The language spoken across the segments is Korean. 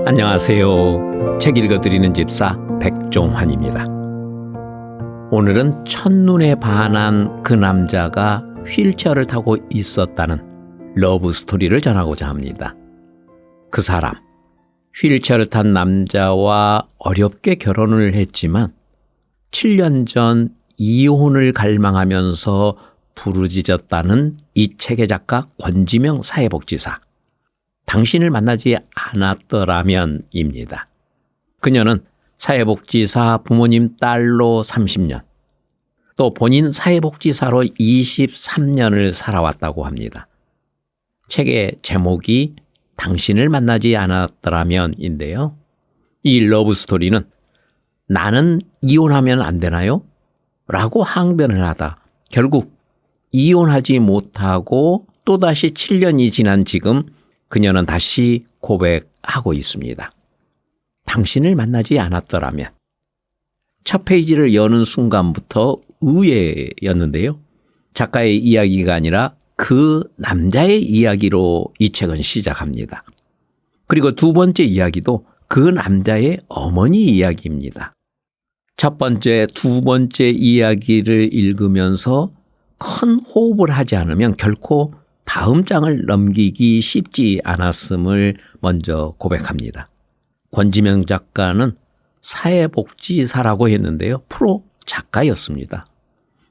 안녕하세요. 책 읽어드리는 집사 백종환입니다. 오늘은 첫눈에 반한 그 남자가 휠체어를 타고 있었다는 러브 스토리를 전하고자 합니다. 그 사람, 휠체어를 탄 남자와 어렵게 결혼을 했지만 7년 전 이혼을 갈망하면서 부르짖었다는 이 책의 작가 권지명 사회복지사. 당신을 만나지 않았더라면입니다. 그녀는 사회복지사 부모님 딸로 30년, 또 본인 사회복지사로 23년을 살아왔다고 합니다. 책의 제목이 당신을 만나지 않았더라면인데요. 이 러브스토리는 나는 이혼하면 안 되나요? 라고 항변을 하다 결국 이혼하지 못하고 또다시 7년이 지난 지금 그녀는 다시 고백하고 있습니다. 당신을 만나지 않았더라면. 첫 페이지를 여는 순간부터 의외였는데요. 작가의 이야기가 아니라 그 남자의 이야기로 이 책은 시작합니다. 그리고 두 번째 이야기도 그 남자의 어머니 이야기입니다. 첫 번째, 두 번째 이야기를 읽으면서 큰 호흡을 하지 않으면 결코 다음 장을 넘기기 쉽지 않았음을 먼저 고백합니다. 권지명 작가는 사회복지사라고 했는데요. 프로 작가였습니다.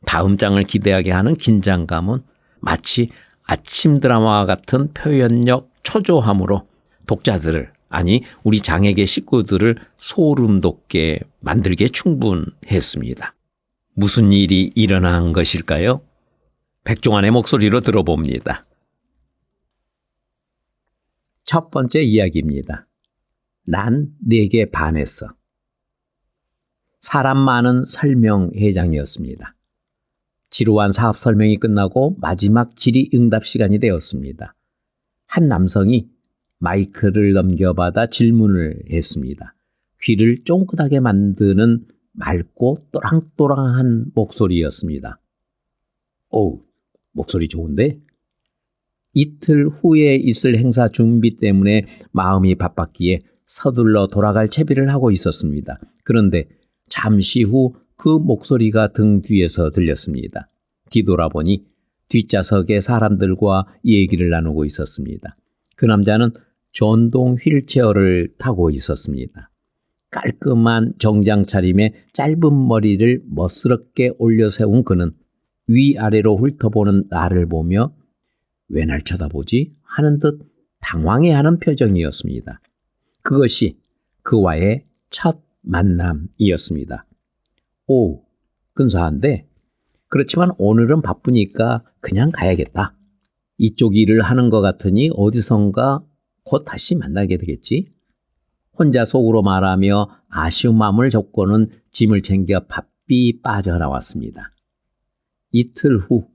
다음 장을 기대하게 하는 긴장감은 마치 아침 드라마와 같은 표현력 초조함으로 독자들을, 아니 우리 장에게 식구들을 소름 돋게 만들기에 충분했습니다. 무슨 일이 일어난 것일까요? 백종환의 목소리로 들어봅니다. 첫 번째 이야기입니다. 난 네게 반했어. 사람 많은 설명회장이었습니다. 지루한 사업 설명이 끝나고 마지막 질의응답 시간이 되었습니다. 한 남성이 마이크를 넘겨받아 질문을 했습니다. 귀를 쫑긋하게 만드는 맑고 또랑또랑한 목소리였습니다. 오, 목소리 좋은데? 이틀 후에 있을 행사 준비 때문에 마음이 바빴기에 서둘러 돌아갈 채비를 하고 있었습니다. 그런데 잠시 후 그 목소리가 등 뒤에서 들렸습니다. 뒤돌아보니 뒷좌석에 사람들과 얘기를 나누고 있었습니다. 그 남자는 전동 휠체어를 타고 있었습니다. 깔끔한 정장 차림에 짧은 머리를 멋스럽게 올려 세운 그는 위아래로 훑어보는 나를 보며 왜 날 쳐다보지? 하는 듯 당황해하는 표정이었습니다. 그것이 그와의 첫 만남이었습니다. 오, 근사한데? 그렇지만 오늘은 바쁘니까 그냥 가야겠다. 이쪽 일을 하는 것 같으니 어디선가 곧 다시 만나게 되겠지? 혼자 속으로 말하며 아쉬운 마음을 접고는 짐을 챙겨 바삐 빠져나왔습니다. 이틀 후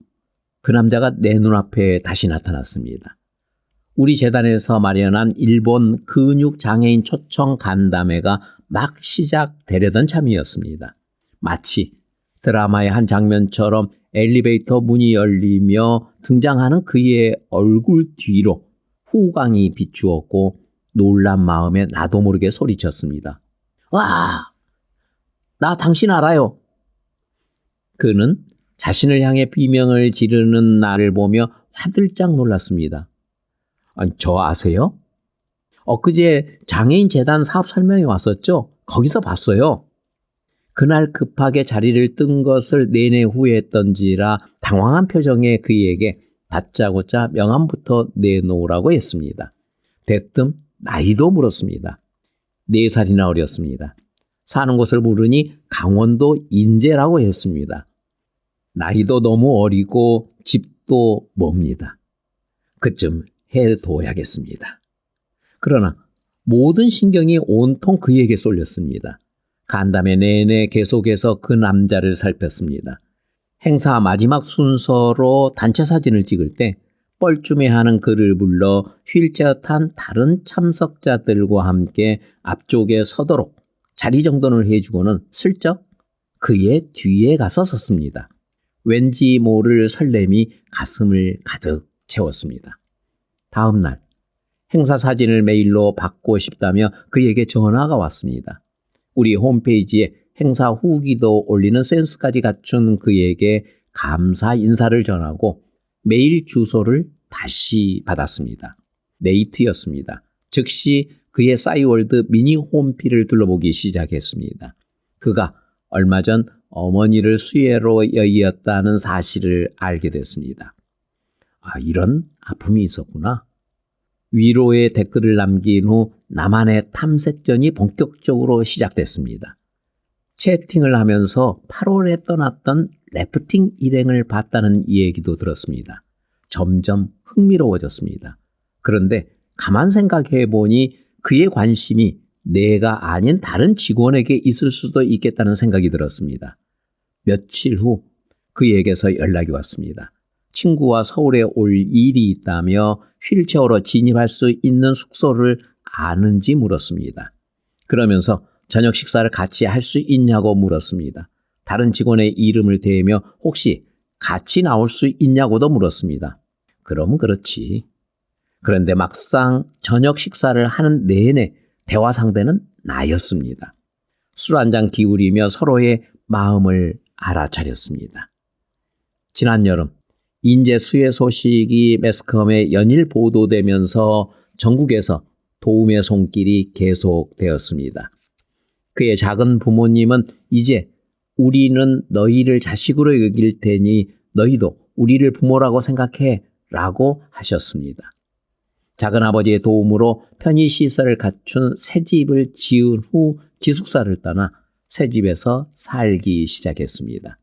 그 남자가 내 눈앞에 다시 나타났습니다. 우리 재단에서 마련한 일본 근육장애인 초청 간담회가 막 시작되려던 참이었습니다. 마치 드라마의 한 장면처럼 엘리베이터 문이 열리며 등장하는 그의 얼굴 뒤로 후광이 비추었고 놀란 마음에 나도 모르게 소리쳤습니다. 와, 나 당신 알아요. 그는 자신을 향해 비명을 지르는 나를 보며 화들짝 놀랐습니다. 아니, 저 아세요? 엊그제 장애인 재단 사업 설명회 왔었죠? 거기서 봤어요. 그날 급하게 자리를 뜬 것을 내내 후회했던지라 당황한 표정의 그에게 다짜고짜 명함부터 내놓으라고 했습니다. 대뜸 나이도 물었습니다. 4살이나 어렸습니다. 사는 곳을 물으니 강원도 인제라고 했습니다. 나이도 너무 어리고 집도 멉니다. 그쯤 해둬야겠습니다. 그러나 모든 신경이 온통 그에게 쏠렸습니다. 간담회 내내 계속해서 그 남자를 살폈습니다. 행사 마지막 순서로 단체 사진을 찍을 때 뻘쭘해하는 그를 불러 휠체어 탄 다른 참석자들과 함께 앞쪽에 서도록 자리 정돈을 해주고는 슬쩍 그의 뒤에 가서 섰습니다. 왠지 모를 설렘이 가슴을 가득 채웠습니다. 다음 날 행사 사진을 메일로 받고 싶다며 그에게 전화가 왔습니다. 우리 홈페이지에 행사 후기도 올리는 센스까지 갖춘 그에게 감사 인사를 전하고 메일 주소를 다시 받았습니다. 네이트였습니다. 즉시 그의 싸이월드 미니 홈피를 둘러보기 시작했습니다. 그가 얼마 전 어머니를 수혜로 여의었다는 사실을 알게 됐습니다. 이런 아픔이 있었구나. 위로의 댓글을 남긴 후 나만의 탐색전이 본격적으로 시작됐습니다. 채팅을 하면서 8월에 떠났던 래프팅 일행을 봤다는 얘기도 들었습니다. 점점 흥미로워졌습니다. 그런데 가만 생각해 보니 그의 관심이 내가 아닌 다른 직원에게 있을 수도 있겠다는 생각이 들었습니다. 며칠 후 그에게서 연락이 왔습니다. 친구와 서울에 올 일이 있다며 휠체어로 진입할 수 있는 숙소를 아는지 물었습니다. 그러면서 저녁 식사를 같이 할 수 있냐고 물었습니다. 다른 직원의 이름을 대며 혹시 같이 나올 수 있냐고도 물었습니다. 그럼 그렇지. 그런데 막상 저녁 식사를 하는 내내 대화 상대는 나였습니다. 술 한잔 기울이며 서로의 마음을 알아차렸습니다. 지난 여름 인재 수혜 소식이 매스컴에 연일 보도되면서 전국에서 도움의 손길이 계속되었습니다. 그의 작은 부모님은 이제 우리는 너희를 자식으로 여길 테니 너희도 우리를 부모라고 생각해 라고 하셨습니다. 작은아버지의 도움으로 편의시설을 갖춘 새집을 지은 후 기숙사를 떠나 새집에서 살기 시작했습니다.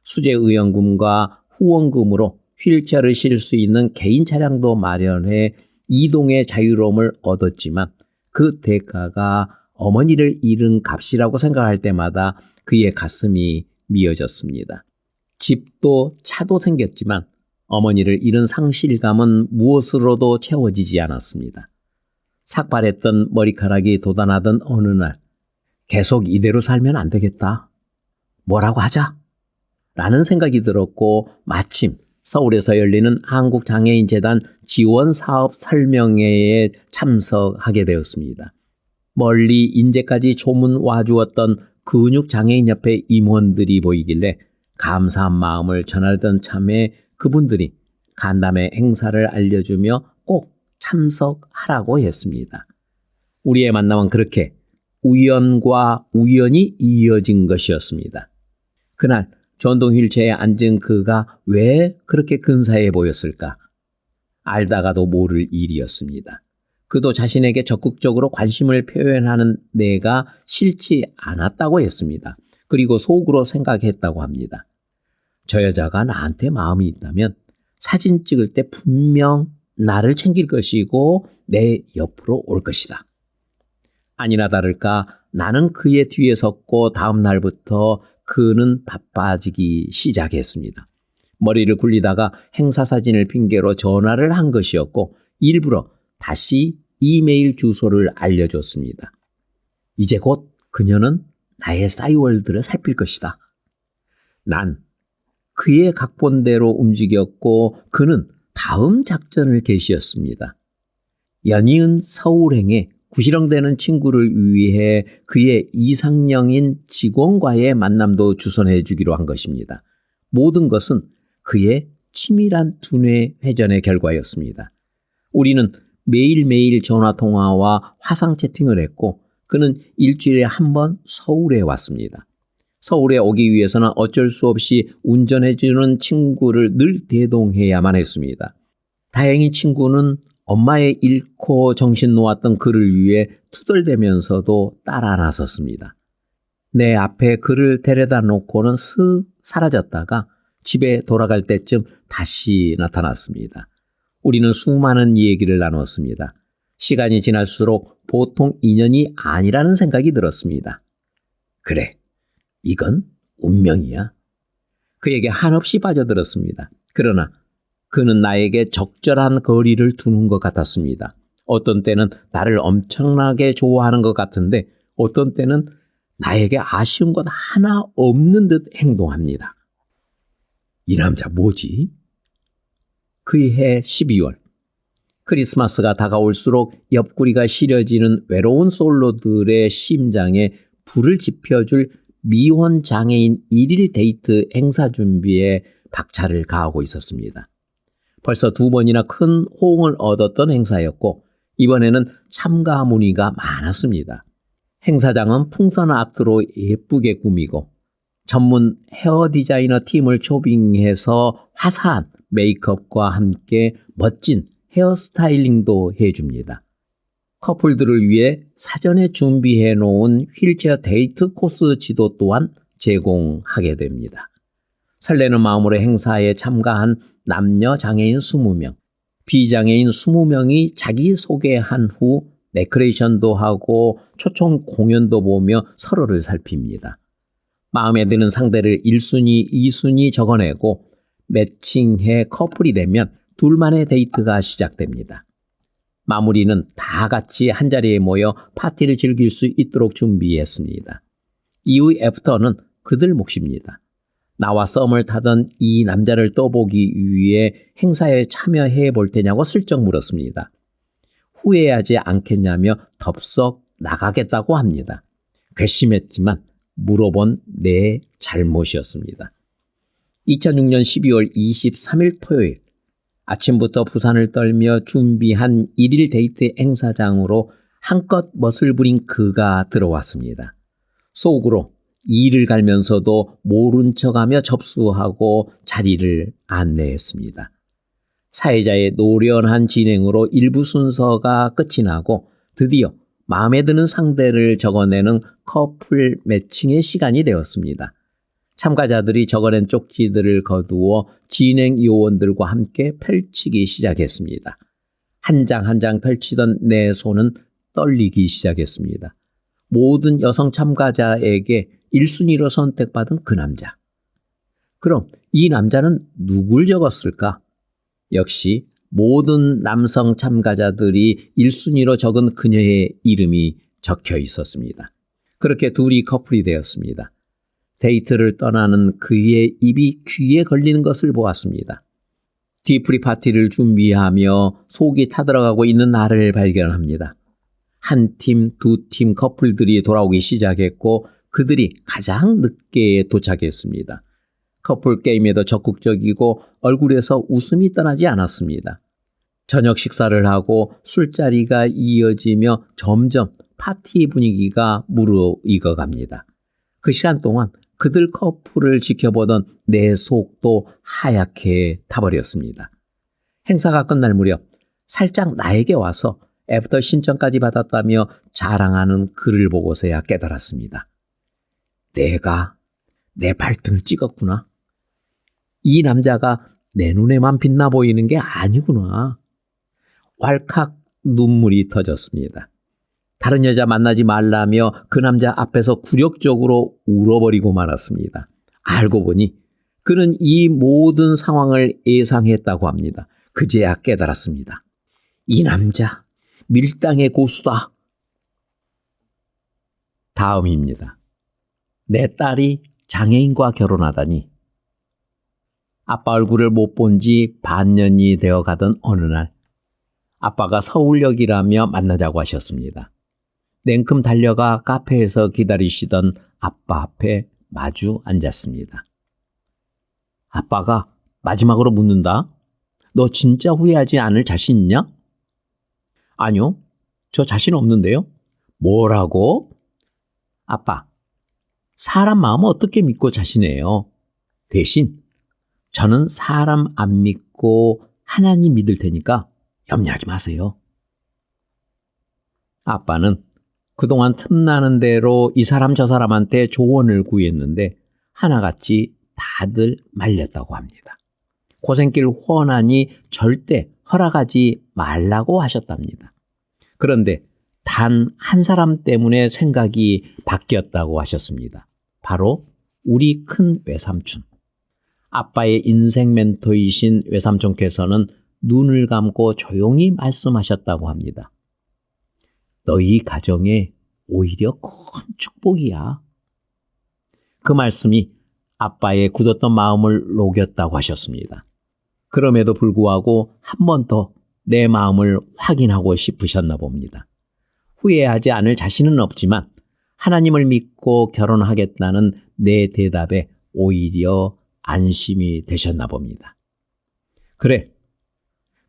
수재의원금과 후원금으로 휠체어를 실을 수 있는 개인 차량도 마련해 이동의 자유로움을 얻었지만 그 대가가 어머니를 잃은 값이라고 생각할 때마다 그의 가슴이 미어졌습니다. 집도 차도 생겼지만 어머니를 잃은 상실감은 무엇으로도 채워지지 않았습니다. 삭발했던 머리카락이 돋아나던 어느 날 계속 이대로 살면 안 되겠다. 뭐라고 하자. 라는 생각이 들었고 마침 서울에서 열리는 한국장애인재단 지원사업 설명회에 참석하게 되었습니다. 멀리 인제까지 조문 와주었던 근육장애인협회 임원들이 보이길래 감사한 마음을 전하던 참에 그분들이 간담회 행사를 알려주며 꼭 참석하라고 했습니다. 우리의 만남은 그렇게 우연과 우연이 이어진 것이었습니다. 그날 전동 휠체어에 앉은 그가 왜 그렇게 근사해 보였을까? 알다가도 모를 일이었습니다. 그도 자신에게 적극적으로 관심을 표현하는 내가 싫지 않았다고 했습니다. 그리고 속으로 생각했다고 합니다. 저 여자가 나한테 마음이 있다면 사진 찍을 때 분명 나를 챙길 것이고 내 옆으로 올 것이다. 아니나 다를까 나는 그의 뒤에 섰고 다음 날부터 그는 바빠지기 시작했습니다. 머리를 굴리다가 행사 사진을 핑계로 전화를 한 것이었고 일부러 다시 이메일 주소를 알려줬습니다. 이제 곧 그녀는 나의 싸이월드를 살필 것이다. 난 그의 각본대로 움직였고 그는 다음 작전을 개시했습니다. 연이은 서울행에 구시렁대는 친구를 위해 그의 이상형인 직원과의 만남도 주선해 주기로 한 것입니다. 모든 것은 그의 치밀한 두뇌 회전의 결과였습니다. 우리는 매일매일 전화통화와 화상 채팅을 했고 그는 일주일에 한 번 서울에 왔습니다. 서울에 오기 위해서는 어쩔 수 없이 운전해주는 친구를 늘 대동해야만 했습니다. 다행히 친구는 엄마의 잃고 정신 놓았던 그를 위해 투덜대면서도 따라 나섰습니다. 내 앞에 그를 데려다 놓고는 슥 사라졌다가 집에 돌아갈 때쯤 다시 나타났습니다. 우리는 수많은 얘기를 나눴습니다. 시간이 지날수록 보통 인연이 아니라는 생각이 들었습니다. 그래, 이건 운명이야. 그에게 한없이 빠져들었습니다. 그러나 그는 나에게 적절한 거리를 두는 것 같았습니다. 어떤 때는 나를 엄청나게 좋아하는 것 같은데 어떤 때는 나에게 아쉬운 것 하나 없는 듯 행동합니다. 이 남자 뭐지? 그해 12월 크리스마스가 다가올수록 옆구리가 시려지는 외로운 솔로들의 심장에 불을 지펴줄 미혼 장애인 1일 데이트 행사 준비에 박차를 가하고 있었습니다. 벌써 2번이나 큰 호응을 얻었던 행사였고 이번에는 참가 문의가 많았습니다. 행사장은 풍선 아트로 예쁘게 꾸미고 전문 헤어 디자이너 팀을 초빙해서 화사한 메이크업과 함께 멋진 헤어스타일링도 해줍니다. 커플들을 위해 사전에 준비해 놓은 휠체어 데이트 코스 지도 또한 제공하게 됩니다. 설레는 마음으로 행사에 참가한 남녀 장애인 20명, 비장애인 20명이 자기소개한 후 데코레이션도 하고 초청 공연도 보며 서로를 살핍니다. 마음에 드는 상대를 1순위, 2순위 적어내고 매칭해 커플이 되면 둘만의 데이트가 시작됩니다. 마무리는 다 같이 한자리에 모여 파티를 즐길 수 있도록 준비했습니다. 이후 애프터는 그들 몫입니다. 나와 썸을 타던 이 남자를 떠보기 위해 행사에 참여해 볼 테냐고 슬쩍 물었습니다. 후회하지 않겠냐며 덥석 나가겠다고 합니다. 괘씸했지만 물어본 내 잘못이었습니다. 2006년 12월 23일 토요일 아침부터 부산을 떨며 준비한 1일 데이트 행사장으로 한껏 멋을 부린 그가 들어왔습니다. 속으로 이를 갈면서도 모른 척하며 접수하고 자리를 안내했습니다. 사회자의 노련한 진행으로 1부 순서가 끝이 나고 드디어 마음에 드는 상대를 적어내는 커플 매칭의 시간이 되었습니다. 참가자들이 적어낸 쪽지들을 거두어 진행 요원들과 함께 펼치기 시작했습니다. 한 장 한 장 펼치던 내 손은 떨리기 시작했습니다. 모든 여성 참가자에게 1순위로 선택받은 그 남자. 그럼 이 남자는 누굴 적었을까? 역시 모든 남성 참가자들이 1순위로 적은 그녀의 이름이 적혀 있었습니다. 그렇게 둘이 커플이 되었습니다. 데이트를 떠나는 그의 입이 귀에 걸리는 것을 보았습니다. 뒤풀이 파티를 준비하며 속이 타들어가고 있는 나를 발견합니다. 한 팀, 2팀 커플들이 돌아오기 시작했고 그들이 가장 늦게 도착했습니다. 커플 게임에도 적극적이고 얼굴에서 웃음이 떠나지 않았습니다. 저녁 식사를 하고 술자리가 이어지며 점점 파티 분위기가 무르익어갑니다. 그 시간 동안 그들 커플을 지켜보던 내 속도 하얗게 타버렸습니다. 행사가 끝날 무렵 살짝 나에게 와서 애프터 신청까지 받았다며 자랑하는 그를 보고서야 깨달았습니다. 내가 내 발등을 찍었구나. 이 남자가 내 눈에만 빛나 보이는 게 아니구나. 왈칵 눈물이 터졌습니다. 다른 여자 만나지 말라며 그 남자 앞에서 굴욕적으로 울어버리고 말았습니다. 알고 보니 그는 이 모든 상황을 예상했다고 합니다. 그제야 깨달았습니다. 이 남자 밀당의 고수다. 다음입니다. 내 딸이 장애인과 결혼하다니. 아빠 얼굴을 못 본 지 반년이 되어 가던 어느 날 아빠가 서울역이라며 만나자고 하셨습니다. 냉큼 달려가 카페에서 기다리시던 아빠 앞에 마주 앉았습니다. 아빠가 마지막으로 묻는다. 너 진짜 후회하지 않을 자신 있냐? 아니요. 저 자신 없는데요. 뭐라고? 아빠, 사람 마음은 어떻게 믿고 자시네요. 대신 저는 사람 안 믿고 하나님 믿을 테니까 염려하지 마세요. 아빠는 그동안 틈나는 대로 이 사람 저 사람한테 조언을 구했는데 하나같이 다들 말렸다고 합니다. 고생길 훤하니 절대 허락하지 말라고 하셨답니다. 그런데 단 한 사람 때문에 생각이 바뀌었다고 하셨습니다. 바로 우리 큰 외삼촌. 아빠의 인생 멘토이신 외삼촌께서는 눈을 감고 조용히 말씀하셨다고 합니다. 너희 가정에 오히려 큰 축복이야. 그 말씀이 아빠의 굳었던 마음을 녹였다고 하셨습니다. 그럼에도 불구하고 한 번 더 내 마음을 확인하고 싶으셨나 봅니다. 후회하지 않을 자신은 없지만 하나님을 믿고 결혼하겠다는 내 대답에 오히려 안심이 되셨나 봅니다. 그래,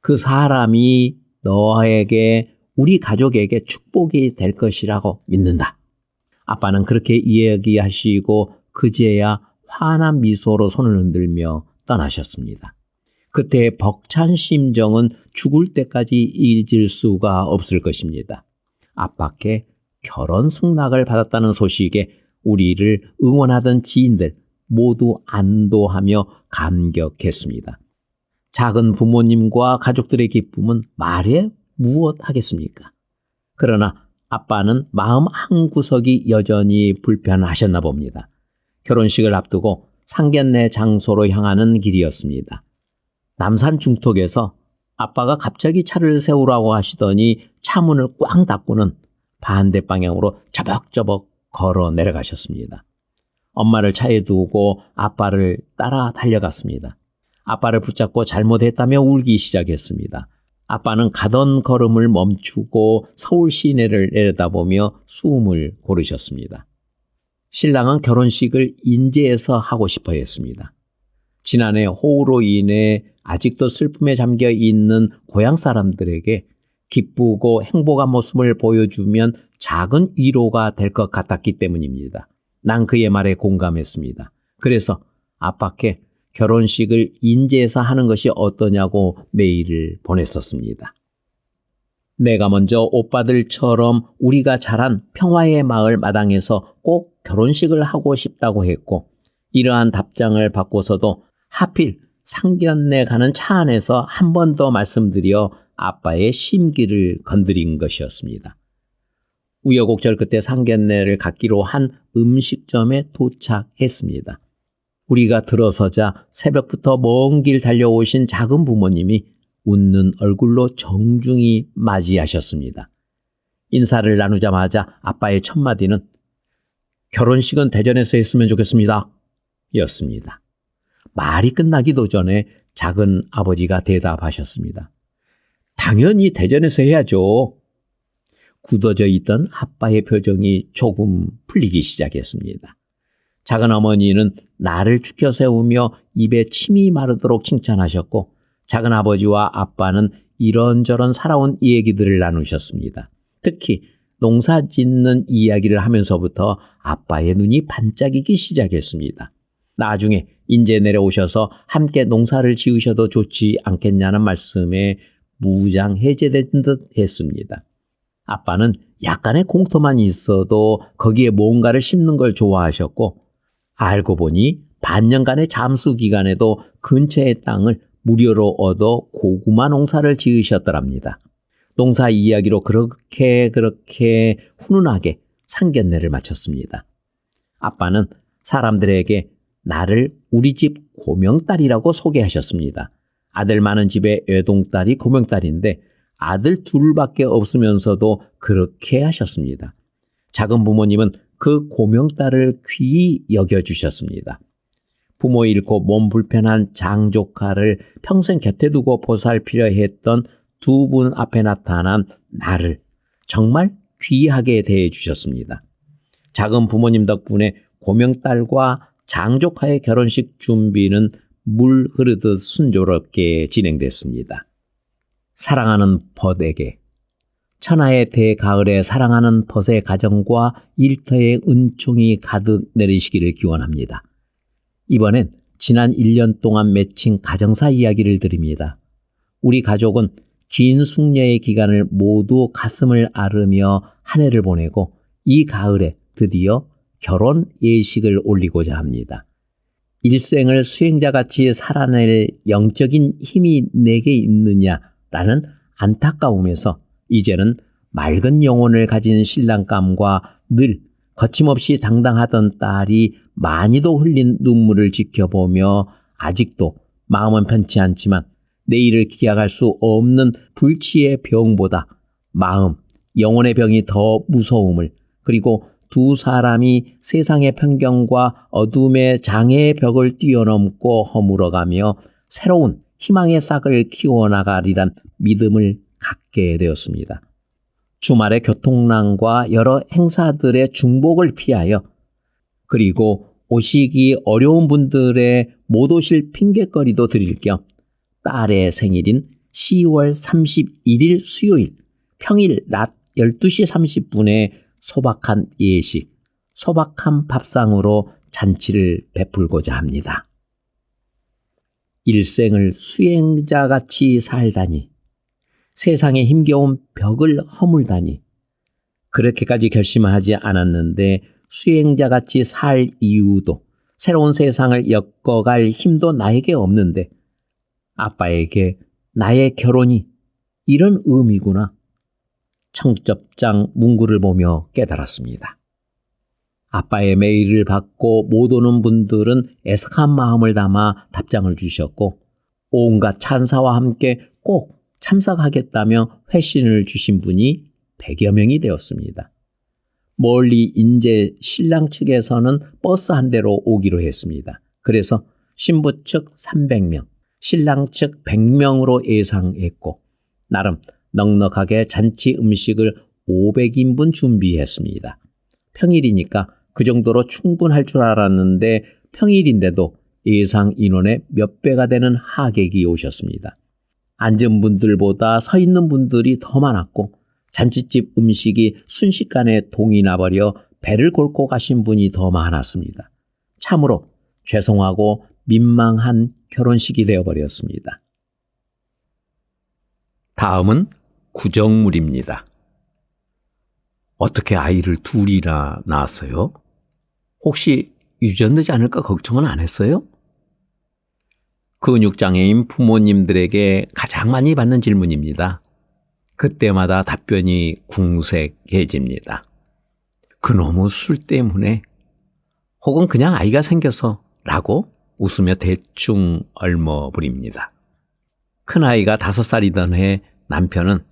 그 사람이 너에게, 우리 가족에게 축복이 될 것이라고 믿는다. 아빠는 그렇게 이야기하시고 그제야 환한 미소로 손을 흔들며 떠나셨습니다. 그때의 벅찬 심정은 죽을 때까지 잊을 수가 없을 것입니다. 아빠께 결혼 승낙을 받았다는 소식에 우리를 응원하던 지인들 모두 안도하며 감격했습니다. 작은 부모님과 가족들의 기쁨은 말해 무엇 하겠습니까? 그러나 아빠는 마음 한구석이 여전히 불편하셨나 봅니다. 결혼식을 앞두고 상견례 장소로 향하는 길이었습니다. 남산 중턱에서 아빠가 갑자기 차를 세우라고 하시더니 차문을 꽝 닫고는 반대 방향으로 저벅저벅 걸어 내려가셨습니다. 엄마를 차에 두고 아빠를 따라 달려갔습니다. 아빠를 붙잡고 잘못했다며 울기 시작했습니다. 아빠는 가던 걸음을 멈추고 서울 시내를 내려다보며 숨을 고르셨습니다. 신랑은 결혼식을 인제에서 하고 싶어 했습니다. 지난해 호우로 인해 아직도 슬픔에 잠겨 있는 고향 사람들에게 기쁘고 행복한 모습을 보여주면 작은 위로가 될 것 같았기 때문입니다. 난 그의 말에 공감했습니다. 그래서 아빠께 결혼식을 인제에서 하는 것이 어떠냐고 메일을 보냈었습니다. 내가 먼저 오빠들처럼 우리가 자란 평화의 마을 마당에서 꼭 결혼식을 하고 싶다고 했고, 이러한 답장을 받고서도 하필 상견례 가는 차 안에서 한 번 더 말씀드려 아빠의 심기를 건드린 것이었습니다. 우여곡절 끝에 상견례를 갖기로 한 음식점에 도착했습니다. 우리가 들어서자 새벽부터 먼 길 달려오신 작은 부모님이 웃는 얼굴로 정중히 맞이하셨습니다. 인사를 나누자마자 아빠의 첫 마디는 결혼식은 대전에서 했으면 좋겠습니다. 였습니다. 말이 끝나기도 전에 작은 아버지가 대답하셨습니다. 당연히 대전에서 해야죠. 굳어져 있던 아빠의 표정이 조금 풀리기 시작했습니다. 작은 어머니는 나를 축혀 세우며 입에 침이 마르도록 칭찬하셨고, 작은 아버지와 아빠는 이런저런 살아온 얘기들을 나누셨습니다. 특히 농사 짓는 이야기를 하면서부터 아빠의 눈이 반짝이기 시작했습니다. 나중에 인제 내려오셔서 함께 농사를 지으셔도 좋지 않겠냐는 말씀에 무장해제된 듯 했습니다. 아빠는 약간의 공터만 있어도 거기에 뭔가를 심는 걸 좋아하셨고, 알고 보니 반년간의 잠수 기간에도 근처의 땅을 무료로 얻어 고구마 농사를 지으셨더랍니다. 농사 이야기로 그렇게 훈훈하게 상견례를 마쳤습니다. 아빠는 사람들에게 나를 우리 집 고명딸이라고 소개하셨습니다. 아들 많은 집의 외동딸이 고명딸인데 아들 둘밖에 없으면서도 그렇게 하셨습니다. 작은 부모님은 그 고명딸을 귀히 여겨주셨습니다. 부모 잃고 몸 불편한 장조카를 평생 곁에 두고 보살피려 했던 두 분 앞에 나타난 나를 정말 귀하게 대해주셨습니다. 작은 부모님 덕분에 고명딸과 장조카의 결혼식 준비는 물 흐르듯 순조롭게 진행됐습니다. 사랑하는 벗에게, 천하의 대가을에 사랑하는 벗의 가정과 일터의 은총이 가득 내리시기를 기원합니다. 이번엔 지난 1년 동안 맺힌 가정사 이야기를 드립니다. 우리 가족은 긴 숙녀의 기간을 모두 가슴을 앓으며 한 해를 보내고 이 가을에 드디어 결혼 예식을 올리고자 합니다. 일생을 수행자같이 살아낼 영적인 힘이 내게 있느냐라는 안타까움에서 이제는 맑은 영혼을 가진 신랑감과 늘 거침없이 당당하던 딸이 많이도 흘린 눈물을 지켜보며 아직도 마음은 편치 않지만 내일을 기약할 수 없는 불치의 병보다 마음, 영혼의 병이 더 무서움을, 그리고 두 사람이 세상의 편견과 어둠의 장애의 벽을 뛰어넘고 허물어가며 새로운 희망의 싹을 키워나가리란 믿음을 갖게 되었습니다. 주말의 교통난과 여러 행사들의 중복을 피하여 그리고 오시기 어려운 분들의 못 오실 핑곗거리도 드릴 겸 딸의 생일인 10월 31일 수요일 평일 낮 12시 30분에 소박한 예식, 소박한 밥상으로 잔치를 베풀고자 합니다. 일생을 수행자같이 살다니, 세상에 힘겨운 벽을 허물다니, 그렇게까지 결심하지 않았는데 수행자같이 살 이유도 새로운 세상을 엮어갈 힘도 나에게 없는데 아빠에게 나의 결혼이 이런 의미구나. 청첩장 문구를 보며 깨달았습니다. 아빠의 메일을 받고 못 오는 분들은 애석한 마음을 담아 답장을 주셨고 온갖 찬사와 함께 꼭 참석하겠다며 회신을 주신 분이 100여 명이 되었습니다. 멀리 인제 신랑 측에서는 버스 한 대로 오기로 했습니다. 그래서 신부 측 300명, 신랑 측 100명으로 예상했고 나름 넉넉하게 잔치 음식을 500인분 준비했습니다. 평일이니까 그 정도로 충분할 줄 알았는데 평일인데도 예상 인원의 몇 배가 되는 하객이 오셨습니다. 앉은 분들보다 서 있는 분들이 더 많았고 잔치집 음식이 순식간에 동이 나버려 배를 골고 가신 분이 더 많았습니다. 참으로 죄송하고 민망한 결혼식이 되어버렸습니다. 다음은 구정물입니다. 어떻게 아이를 둘이나 낳았어요? 혹시 유전되지 않을까 걱정은 안 했어요? 근육장애인 부모님들에게 가장 많이 받는 질문입니다. 그때마다 답변이 궁색해집니다. 그놈의 술 때문에 혹은 그냥 아이가 생겨서 라고 웃으며 대충 얼머부립니다. 큰아이가 5살이던 해 남편은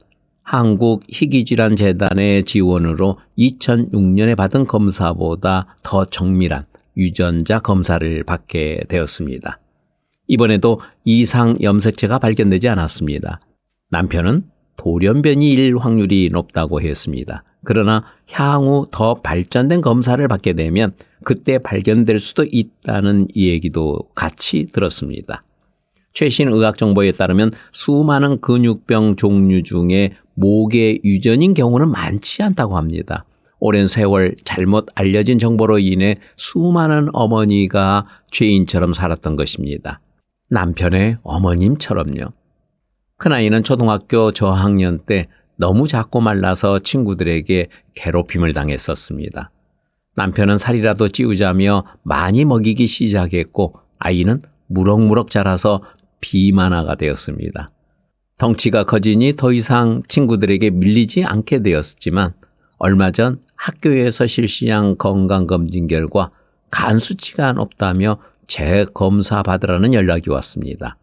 한국희귀질환재단의 지원으로 2006년에 받은 검사보다 더 정밀한 유전자 검사를 받게 되었습니다. 이번에도 이상 염색체가 발견되지 않았습니다. 남편은 돌연변이일 확률이 높다고 했습니다. 그러나 향후 더 발전된 검사를 받게 되면 그때 발견될 수도 있다는 얘기도 같이 들었습니다. 최신 의학 정보에 따르면 수많은 근육병 종류 중에 목의 유전인 경우는 많지 않다고 합니다. 오랜 세월 잘못 알려진 정보로 인해 수많은 어머니가 죄인처럼 살았던 것입니다. 남편의 어머님처럼요. 큰아이는 초등학교 저학년 때 너무 작고 말라서 친구들에게 괴롭힘을 당했었습니다. 남편은 살이라도 찌우자며 많이 먹이기 시작했고 아이는 무럭무럭 자라서 비만아가 되었습니다. 덩치가 커지니 더 이상 친구들에게 밀리지 않게 되었지만 얼마 전 학교에서 실시한 건강검진 결과 간 수치가 높다며 재검사 받으라는 연락이 왔습니다.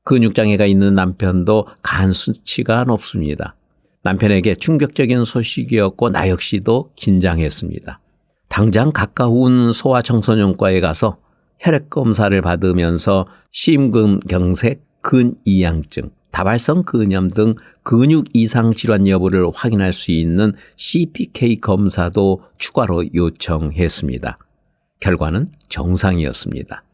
근육장애가 있는 남편도 간 수치가 높습니다. 남편에게 충격적인 소식이었고 나 역시도 긴장했습니다. 당장 가까운 소아청소년과에 가서 혈액검사를 받으면서 심근경색, 근이양증, 다발성 근염 등 근육 이상 질환 여부를 확인할 수 있는 CPK 검사도 추가로 요청했습니다. 결과는 정상이었습니다.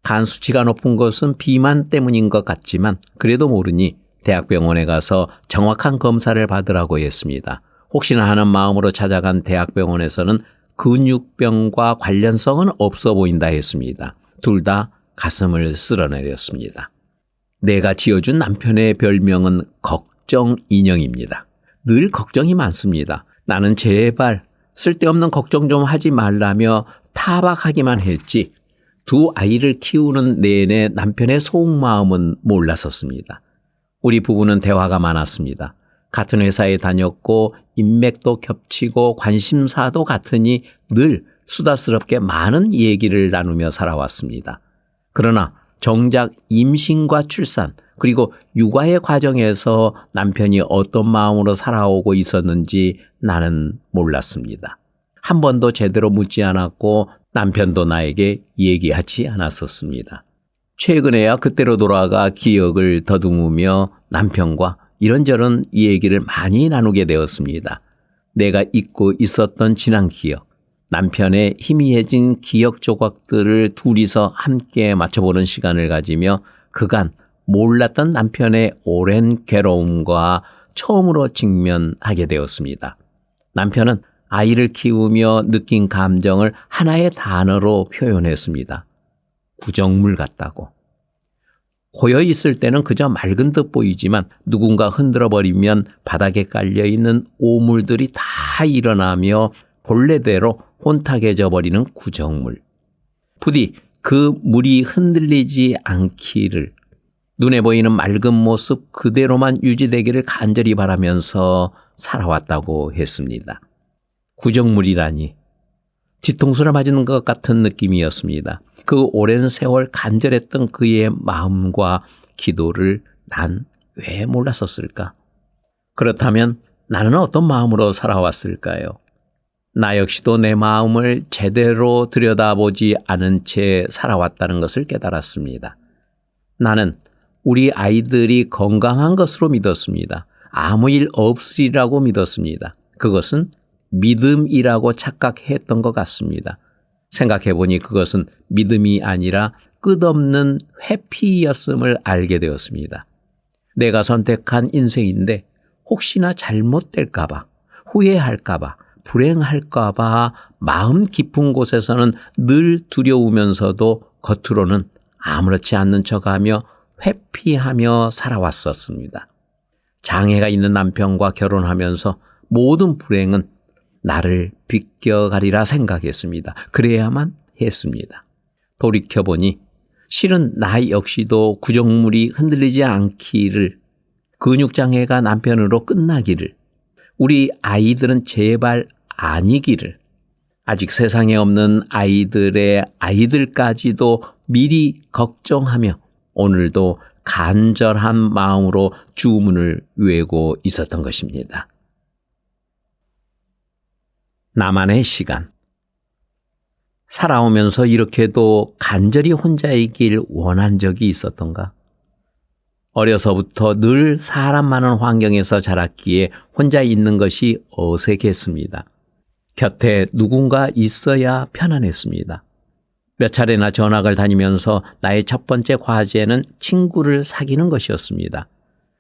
간 수치가 높은 것은 비만 때문인 것 같지만 그래도 모르니 대학병원에 가서 정확한 검사를 받으라고 했습니다. 혹시나 하는 마음으로 찾아간 대학병원에서는 근육병과 관련성은 없어 보인다 했습니다. 둘 다 가슴을 쓸어내렸습니다. 내가 지어준 남편의 별명은 걱정인형입니다. 늘 걱정이 많습니다. 나는 제발 쓸데없는 걱정 좀 하지 말라며 타박하기만 했지 두 아이를 키우는 내내 남편의 속마음은 몰랐었습니다. 우리 부부는 대화가 많았습니다. 같은 회사에 다녔고 인맥도 겹치고 관심사도 같으니 늘 수다스럽게 많은 얘기를 나누며 살아왔습니다. 그러나 정작 임신과 출산 그리고 육아의 과정에서 남편이 어떤 마음으로 살아오고 있었는지 나는 몰랐습니다. 한 번도 제대로 묻지 않았고 남편도 나에게 얘기하지 않았었습니다. 최근에야 그때로 돌아가 기억을 더듬으며 남편과 이런저런 얘기를 많이 나누게 되었습니다. 내가 잊고 있었던 지난 기억, 남편의 희미해진 기억 조각들을 둘이서 함께 맞춰보는 시간을 가지며 그간 몰랐던 남편의 오랜 괴로움과 처음으로 직면하게 되었습니다. 남편은 아이를 키우며 느낀 감정을 하나의 단어로 표현했습니다. 구정물 같다고. 고여 있을 때는 그저 맑은 듯 보이지만 누군가 흔들어버리면 바닥에 깔려있는 오물들이 다 일어나며 본래대로 혼탁해져 버리는 구정물. 부디 그 물이 흔들리지 않기를, 눈에 보이는 맑은 모습 그대로만 유지되기를 간절히 바라면서 살아왔다고 했습니다. 구정물이라니 뒤통수를 맞는 것 같은 느낌이었습니다. 그 오랜 세월 간절했던 그의 마음과 기도를 난 왜 몰랐었을까? 그렇다면 나는 어떤 마음으로 살아왔을까요? 나 역시도 내 마음을 제대로 들여다보지 않은 채 살아왔다는 것을 깨달았습니다. 나는 우리 아이들이 건강한 것으로 믿었습니다. 아무 일 없으리라고 믿었습니다. 그것은 믿음이라고 착각했던 것 같습니다. 생각해보니 그것은 믿음이 아니라 끝없는 회피였음을 알게 되었습니다. 내가 선택한 인생인데 혹시나 잘못될까봐, 후회할까봐, 불행할까봐 마음 깊은 곳에서는 늘 두려우면서도 겉으로는 아무렇지 않는 척하며 회피하며 살아왔었습니다. 장애가 있는 남편과 결혼하면서 모든 불행은 나를 비껴가리라 생각했습니다. 그래야만 했습니다. 돌이켜보니 실은 나 역시도 구정물이 흔들리지 않기를, 근육장애가 남편으로 끝나기를, 우리 아이들은 제발 아니기를, 아직 세상에 없는 아이들의 아이들까지도 미리 걱정하며 오늘도 간절한 마음으로 주문을 외우고 있었던 것입니다. 나만의 시간. 살아오면서 이렇게도 간절히 혼자이길 원한 적이 있었던가? 어려서부터 늘 사람 많은 환경에서 자랐기에 혼자 있는 것이 어색했습니다. 곁에 누군가 있어야 편안했습니다. 몇 차례나 전학을 다니면서 나의 첫 번째 과제는 친구를 사귀는 것이었습니다.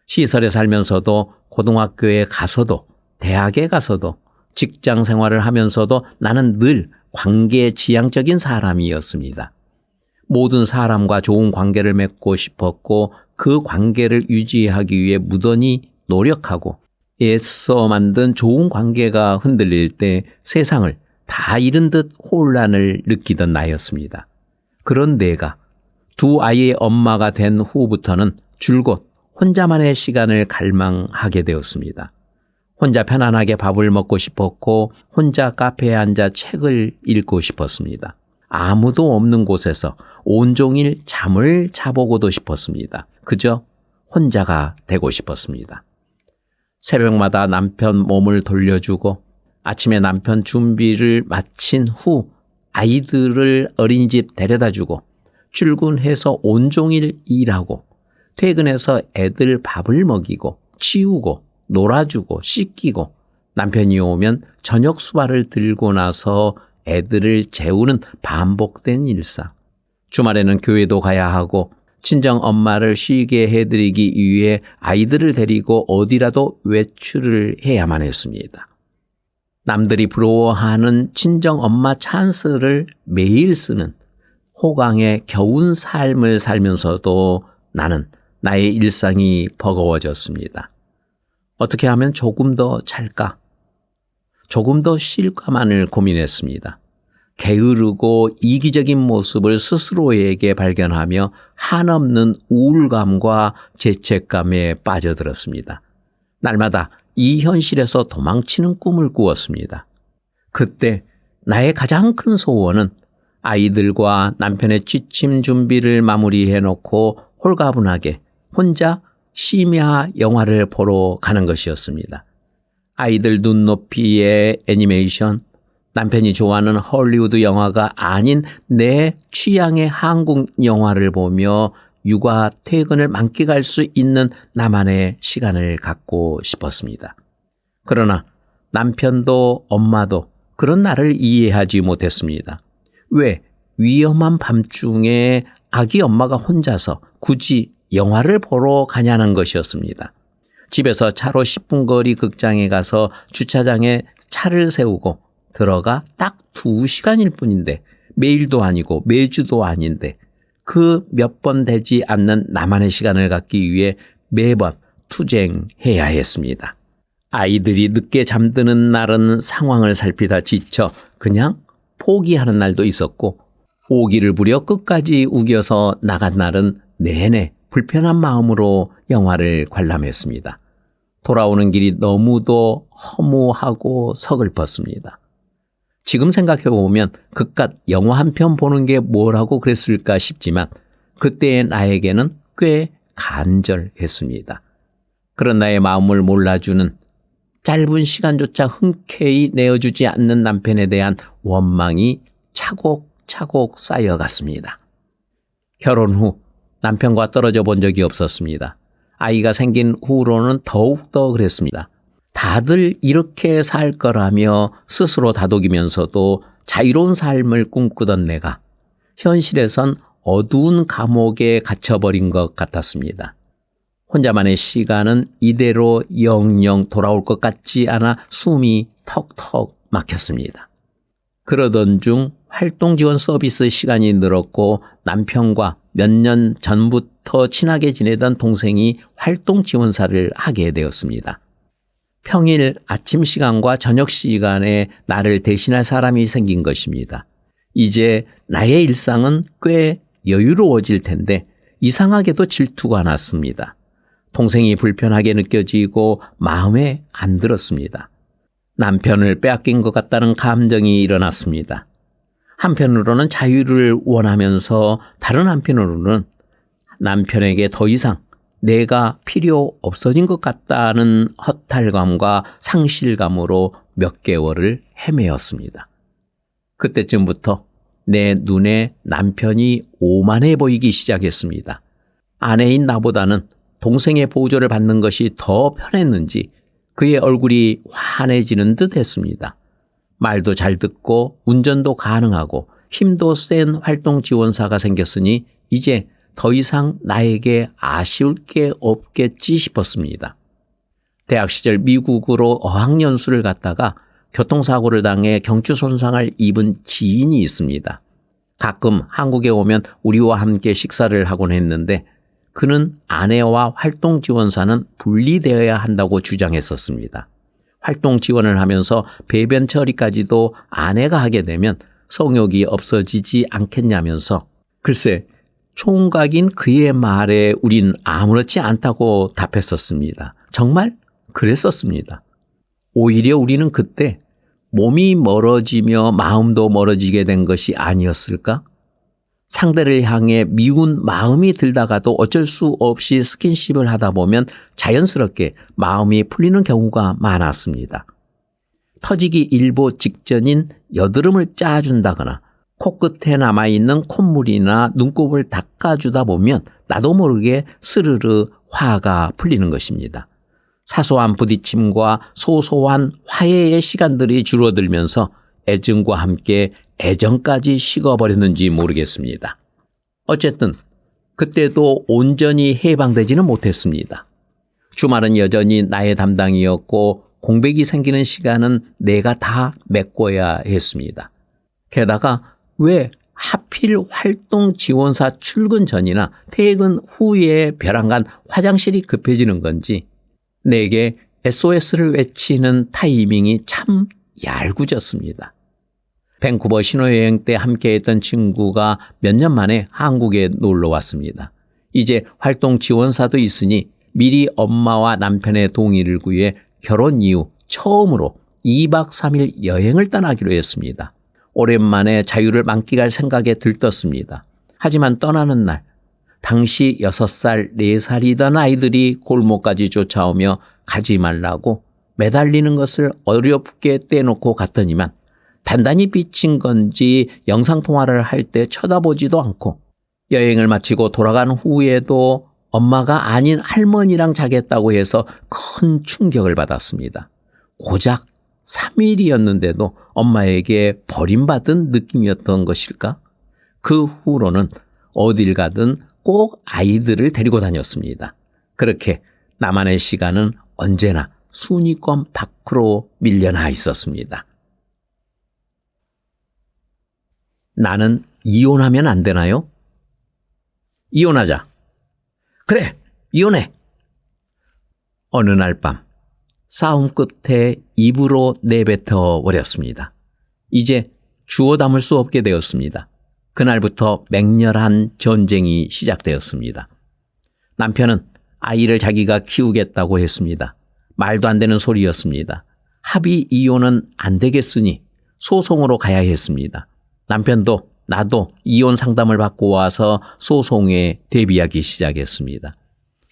시설에 살면서도, 고등학교에 가서도, 대학에 가서도, 직장 생활을 하면서도 나는 늘 관계지향적인 사람이었습니다. 모든 사람과 좋은 관계를 맺고 싶었고 그 관계를 유지하기 위해 무던히 노력하고 애써 만든 좋은 관계가 흔들릴 때 세상을 다 잃은 듯 혼란을 느끼던 나였습니다. 그런 내가 두 아이의 엄마가 된 후부터는 줄곧 혼자만의 시간을 갈망하게 되었습니다. 혼자 편안하게 밥을 먹고 싶었고 혼자 카페에 앉아 책을 읽고 싶었습니다. 아무도 없는 곳에서 온종일 잠을 자보고도 싶었습니다. 그저 혼자가 되고 싶었습니다. 새벽마다 남편 몸을 돌려주고 아침에 남편 준비를 마친 후 아이들을 어린이집 데려다주고 출근해서 온종일 일하고 퇴근해서 애들 밥을 먹이고 치우고 놀아주고 씻기고 남편이 오면 저녁 수발을 들고 나서 애들을 재우는 반복된 일상. 주말에는 교회도 가야 하고 친정 엄마를 쉬게 해드리기 위해 아이들을 데리고 어디라도 외출을 해야만 했습니다. 남들이 부러워하는 친정 엄마 찬스를 매일 쓰는 호강의 겨운 삶을 살면서도 나는 나의 일상이 버거워졌습니다. 어떻게 하면 조금 더 잘까? 조금 더 쉴까만을 고민했습니다. 게으르고 이기적인 모습을 스스로에게 발견하며 한없는 우울감과 죄책감에 빠져들었습니다. 날마다 이 현실에서 도망치는 꿈을 꾸었습니다. 그때 나의 가장 큰 소원은 아이들과 남편의 취침 준비를 마무리해놓고 홀가분하게 혼자 심야 영화를 보러 가는 것이었습니다. 아이들 눈높이의 애니메이션, 남편이 좋아하는 헐리우드 영화가 아닌 내 취향의 한국 영화를 보며 육아 퇴근을 만끽할 수 있는 나만의 시간을 갖고 싶었습니다. 그러나 남편도 엄마도 그런 나를 이해하지 못했습니다. 왜 위험한 밤중에 아기 엄마가 혼자서 굳이 영화를 보러 가냐는 것이었습니다. 집에서 차로 10분 거리 극장에 가서 주차장에 차를 세우고 들어가 딱 2시간일 뿐인데, 매일도 아니고 매주도 아닌데 그 몇 번 되지 않는 나만의 시간을 갖기 위해 매번 투쟁해야 했습니다. 아이들이 늦게 잠드는 날은 상황을 살피다 지쳐 그냥 포기하는 날도 있었고, 오기를 부려 끝까지 우겨서 나간 날은 내내 불편한 마음으로 영화를 관람했습니다. 돌아오는 길이 너무도 허무하고 서글펐습니다. 지금 생각해보면 그깟 영화 한 편 보는 게 뭐라고 그랬을까 싶지만 그때의 나에게는 꽤 간절했습니다. 그런 나의 마음을 몰라주는, 짧은 시간조차 흔쾌히 내어주지 않는 남편에 대한 원망이 차곡차곡 쌓여갔습니다. 결혼 후 남편과 떨어져 본 적이 없었습니다. 아이가 생긴 후로는 더욱더 그랬습니다. 다들 이렇게 살 거라며 스스로 다독이면서도 자유로운 삶을 꿈꾸던 내가 현실에선 어두운 감옥에 갇혀버린 것 같았습니다. 혼자만의 시간은 이대로 영영 돌아올 것 같지 않아 숨이 턱턱 막혔습니다. 그러던 중 활동 지원 서비스 시간이 늘었고, 남편과 몇 년 전부터 친하게 지내던 동생이 활동 지원사를 하게 되었습니다. 평일 아침 시간과 저녁 시간에 나를 대신할 사람이 생긴 것입니다. 이제 나의 일상은 꽤 여유로워질 텐데 이상하게도 질투가 났습니다. 동생이 불편하게 느껴지고 마음에 안 들었습니다. 남편을 빼앗긴 것 같다는 감정이 일어났습니다. 한편으로는 자유를 원하면서 다른 한편으로는 남편에게 더 이상 내가 필요 없어진 것 같다는 허탈감과 상실감으로 몇 개월을 헤매었습니다. 그때쯤부터 내 눈에 남편이 오만해 보이기 시작했습니다. 아내인 나보다는 동생의 보조를 받는 것이 더 편했는지 그의 얼굴이 환해지는 듯 했습니다. 말도 잘 듣고 운전도 가능하고 힘도 센 활동 지원사가 생겼으니 이제 더 이상 나에게 아쉬울 게 없겠지 싶었습니다. 대학 시절 미국으로 어학연수를 갔다가 교통사고를 당해 경추 손상을 입은 지인이 있습니다. 가끔 한국에 오면 우리와 함께 식사를 하곤 했는데 그는 아내와 활동 지원사는 분리되어야 한다고 주장했었습니다. 활동 지원을 하면서 배변 처리까지도 아내가 하게 되면 성욕이 없어지지 않겠냐면서, 글쎄 총각인 그의 말에 우린 아무렇지 않다고 답했었습니다. 정말 그랬었습니다. 오히려 우리는 그때 몸이 멀어지며 마음도 멀어지게 된 것이 아니었을까? 상대를 향해 미운 마음이 들다가도 어쩔 수 없이 스킨십을 하다 보면 자연스럽게 마음이 풀리는 경우가 많았습니다. 터지기 일보 직전인 여드름을 짜준다거나 코끝에 남아있는 콧물이나 눈곱을 닦아주다 보면 나도 모르게 스르르 화가 풀리는 것입니다. 사소한 부딪힘과 소소한 화해의 시간들이 줄어들면서 애증과 함께 애정까지 식어버렸는지 모르겠습니다. 어쨌든 그때도 온전히 해방되지는 못했습니다. 주말은 여전히 나의 담당이었고 공백이 생기는 시간은 내가 다 메꿔야 했습니다. 게다가 왜 하필 활동 지원사 출근 전이나 퇴근 후에 벼랑간 화장실이 급해지는 건지 내게 SOS를 외치는 타이밍이 참 얄궂었습니다. 밴쿠버 신혼여행 때 함께했던 친구가 몇 년 만에 한국에 놀러 왔습니다. 이제 활동 지원사도 있으니 미리 엄마와 남편의 동의를 구해 결혼 이후 처음으로 2박 3일 여행을 떠나기로 했습니다. 오랜만에 자유를 만끽할 생각에 들떴습니다. 하지만 떠나는 날, 당시 6살, 4살이던 아이들이 골목까지 쫓아오며 가지 말라고 매달리는 것을 어렵게 떼놓고 갔더니만 단단히 비친 건지 영상통화를 할 때 쳐다보지도 않고 여행을 마치고 돌아간 후에도 엄마가 아닌 할머니랑 자겠다고 해서 큰 충격을 받았습니다. 고작 3일이었는데도 엄마에게 버림받은 느낌이었던 것일까? 그 후로는 어딜 가든 꼭 아이들을 데리고 다녔습니다. 그렇게 나만의 시간은 언제나 순위권 밖으로 밀려나 있었습니다. 나는 이혼하면 안 되나요? 이혼하자. 그래, 이혼해. 어느 날 밤 싸움 끝에 입으로 내뱉어 버렸습니다. 이제 주워 담을 수 없게 되었습니다. 그날부터 맹렬한 전쟁이 시작되었습니다. 남편은 아이를 자기가 키우겠다고 했습니다. 말도 안 되는 소리였습니다. 합의 이혼은 안 되겠으니 소송으로 가야 했습니다. 남편도 나도 이혼 상담을 받고 와서 소송에 대비하기 시작했습니다.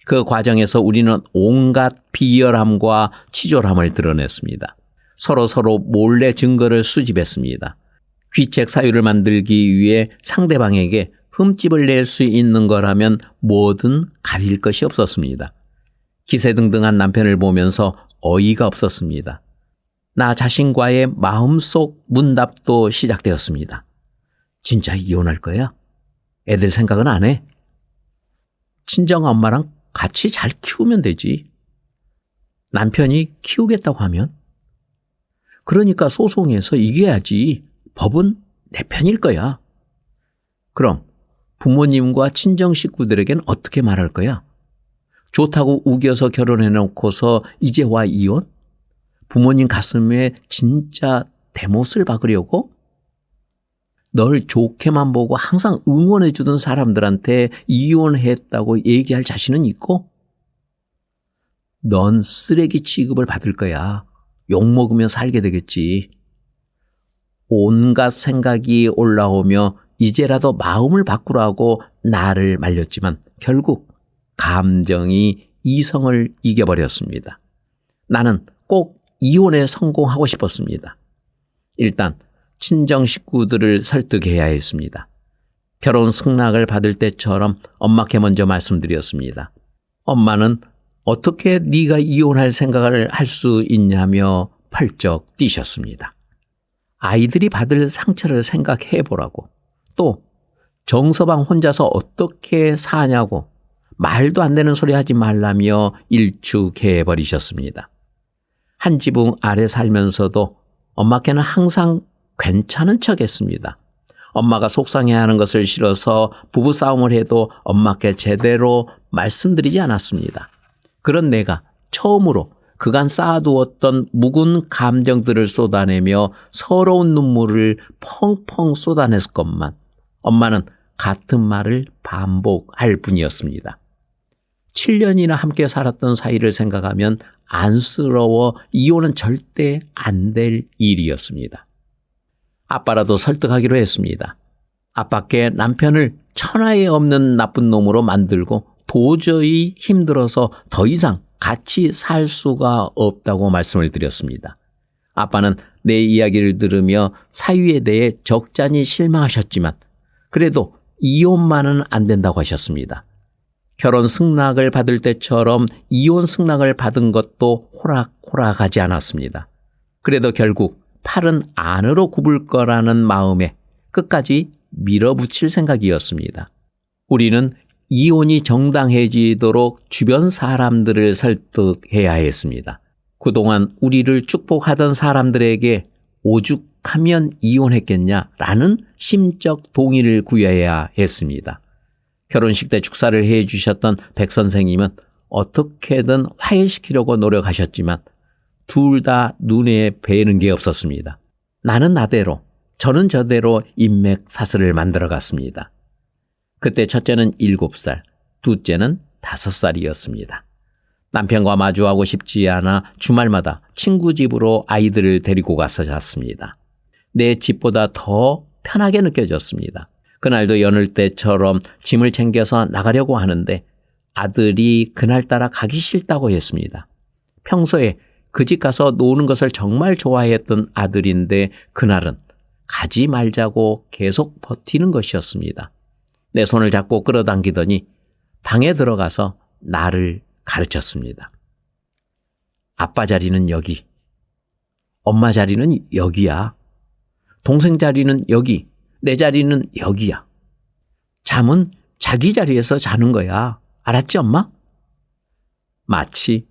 그 과정에서 우리는 온갖 비열함과 치졸함을 드러냈습니다. 서로 몰래 증거를 수집했습니다. 귀책 사유를 만들기 위해 상대방에게 흠집을 낼 수 있는 거라면 뭐든 가릴 것이 없었습니다. 기세등등한 남편을 보면서 어이가 없었습니다. 나 자신과의 마음속 문답도 시작되었습니다. 진짜 이혼할 거야? 애들 생각은 안 해? 친정 엄마랑 같이 잘 키우면 되지. 남편이 키우겠다고 하면? 그러니까 소송에서 이겨야지. 법은 내 편일 거야. 그럼 부모님과 친정 식구들에겐 어떻게 말할 거야? 좋다고 우겨서 결혼해놓고서 이제 와 이혼? 부모님 가슴에 진짜 대못을 박으려고? 널 좋게만 보고 항상 응원해주던 사람들한테 이혼했다고 얘기할 자신은 있고? 넌 쓰레기 취급을 받을 거야. 욕먹으며 살게 되겠지. 온갖 생각이 올라오며 이제라도 마음을 바꾸라고 나를 말렸지만 결국 감정이 이성을 이겨버렸습니다. 나는 꼭 이혼에 성공하고 싶었습니다. 일단 친정 식구들을 설득해야 했습니다. 결혼 승낙을 받을 때처럼 엄마께 먼저 말씀드렸습니다. 엄마는 어떻게 네가 이혼할 생각을 할 수 있냐며 펄쩍 뛰셨습니다. 아이들이 받을 상처를 생각해 보라고. 또 정서방 혼자서 어떻게 사냐고 말도 안 되는 소리 하지 말라며 일축해 버리셨습니다. 한 지붕 아래 살면서도 엄마께는 항상 괜찮은 척했습니다. 엄마가 속상해하는 것을 싫어서 부부싸움을 해도 엄마께 제대로 말씀드리지 않았습니다. 그런 내가 처음으로 그간 쌓아두었던 묵은 감정들을 쏟아내며 서러운 눈물을 펑펑 쏟아냈을 것만 엄마는 같은 말을 반복할 뿐이었습니다. 7년이나 함께 살았던 사이를 생각하면 안쓰러워 이혼은 절대 안 될 일이었습니다. 아빠라도 설득하기로 했습니다. 아빠께 남편을 천하에 없는 나쁜 놈으로 만들고 도저히 힘들어서 더 이상 같이 살 수가 없다고 말씀을 드렸습니다. 아빠는 내 이야기를 들으며 사유에 대해 적잖이 실망하셨지만 그래도 이혼만은 안 된다고 하셨습니다. 결혼 승낙을 받을 때처럼 이혼 승낙을 받은 것도 호락호락하지 않았습니다. 그래도 결국 팔은 안으로 굽을 거라는 마음에 끝까지 밀어붙일 생각이었습니다. 우리는 이혼이 정당해지도록 주변 사람들을 설득해야 했습니다. 그동안 우리를 축복하던 사람들에게 오죽하면 이혼했겠냐라는 심적 동의를 구해야 했습니다. 결혼식 때 축사를 해 주셨던 백 선생님은 어떻게든 화해시키려고 노력하셨지만 둘 다 눈에 뵈는 게 없었습니다. 나는 나대로, 저는 저대로 인맥 사슬을 만들어 갔습니다. 그때 첫째는 7살, 둘째는 5살이었습니다. 남편과 마주하고 싶지 않아 주말마다 친구 집으로 아이들을 데리고 가서 잤습니다. 내 집보다 더 편하게 느껴졌습니다. 그날도 여느 때처럼 짐을 챙겨서 나가려고 하는데 아들이 그날따라 가기 싫다고 했습니다. 평소에 그 집 가서 노는 것을 정말 좋아했던 아들인데 그날은 가지 말자고 계속 버티는 것이었습니다. 내 손을 잡고 끌어당기더니 방에 들어가서 나를 가르쳤습니다. 아빠 자리는 여기, 엄마 자리는 여기야. 동생 자리는 여기, 내 자리는 여기야. 잠은 자기 자리에서 자는 거야. 알았지, 엄마? 마치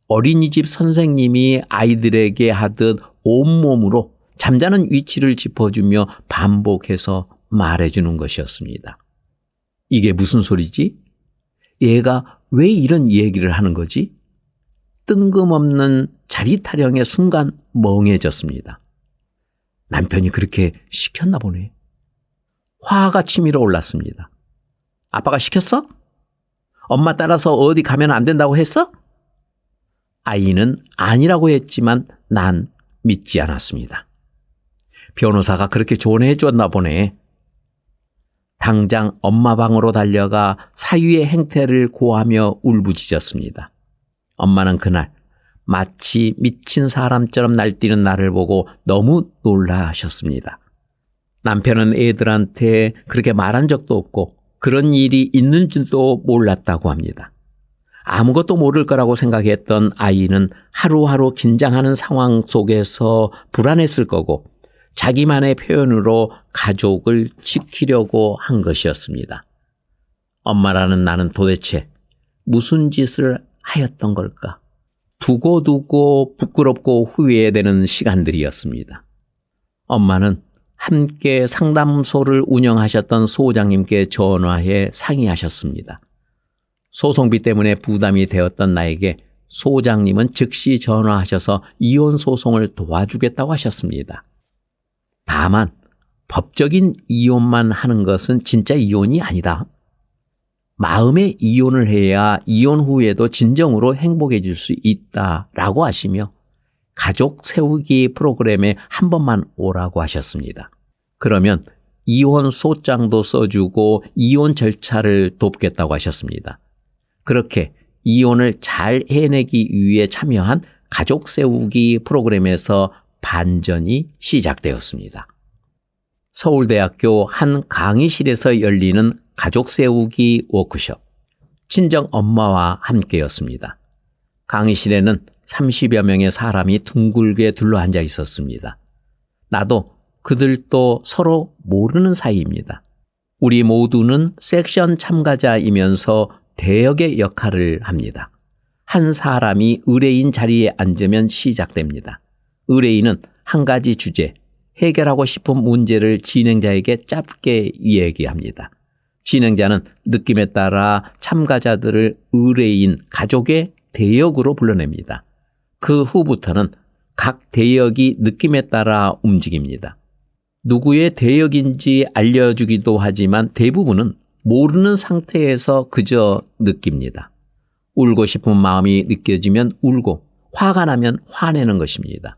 어린이집 선생님이 아이들에게 하듯 온몸으로 잠자는 위치를 짚어주며 반복해서 말해주는 것이었습니다. 이게 무슨 소리지? 얘가 왜 이런 얘기를 하는 거지? 뜬금없는 자리 타령의 순간 멍해졌습니다. 남편이 그렇게 시켰나 보네. 화가 치밀어 올랐습니다. 아빠가 시켰어? 엄마 따라서 어디 가면 안 된다고 했어? 아이는 아니라고 했지만 난 믿지 않았습니다. 변호사가 그렇게 조언해 줬나 보네. 당장 엄마 방으로 달려가 사위의 행태를 고하며 울부짖었습니다. 엄마는 그날 마치 미친 사람처럼 날뛰는 나를 보고 너무 놀라셨습니다. 남편은 애들한테 그렇게 말한 적도 없고 그런 일이 있는 줄도 몰랐다고 합니다. 아무것도 모를 거라고 생각했던 아이는 하루하루 긴장하는 상황 속에서 불안했을 거고 자기만의 표현으로 가족을 지키려고 한 것이었습니다. 엄마라는 나는 도대체 무슨 짓을 하였던 걸까? 두고두고 부끄럽고 후회되는 시간들이었습니다. 엄마는 함께 상담소를 운영하셨던 소장님께 전화해 상의하셨습니다. 소송비 때문에 부담이 되었던 나에게 소장님은 즉시 전화하셔서 이혼 소송을 도와주겠다고 하셨습니다. 다만 법적인 이혼만 하는 것은 진짜 이혼이 아니다. 마음의 이혼을 해야 이혼 후에도 진정으로 행복해질 수 있다라고 하시며 가족 세우기 프로그램에 한 번만 오라고 하셨습니다. 그러면 이혼 소장도 써주고 이혼 절차를 돕겠다고 하셨습니다. 그렇게 이혼을 잘 해내기 위해 참여한 가족 세우기 프로그램에서 반전이 시작되었습니다. 서울대학교 한 강의실에서 열리는 가족 세우기 워크숍, 친정 엄마와 함께였습니다. 강의실에는 30여 명의 사람이 둥글게 둘러앉아 있었습니다. 나도 그들도 서로 모르는 사이입니다. 우리 모두는 섹션 참가자이면서 대역의 역할을 합니다. 한 사람이 의뢰인 자리에 앉으면 시작됩니다. 의뢰인은 한 가지 주제, 해결하고 싶은 문제를 진행자에게 짧게 얘기합니다. 진행자는 느낌에 따라 참가자들을 의뢰인, 가족의 대역으로 불러냅니다. 그 후부터는 각 대역이 느낌에 따라 움직입니다. 누구의 대역인지 알려주기도 하지만 대부분은 모르는 상태에서 그저 느낍니다. 울고 싶은 마음이 느껴지면 울고, 화가 나면 화내는 것입니다.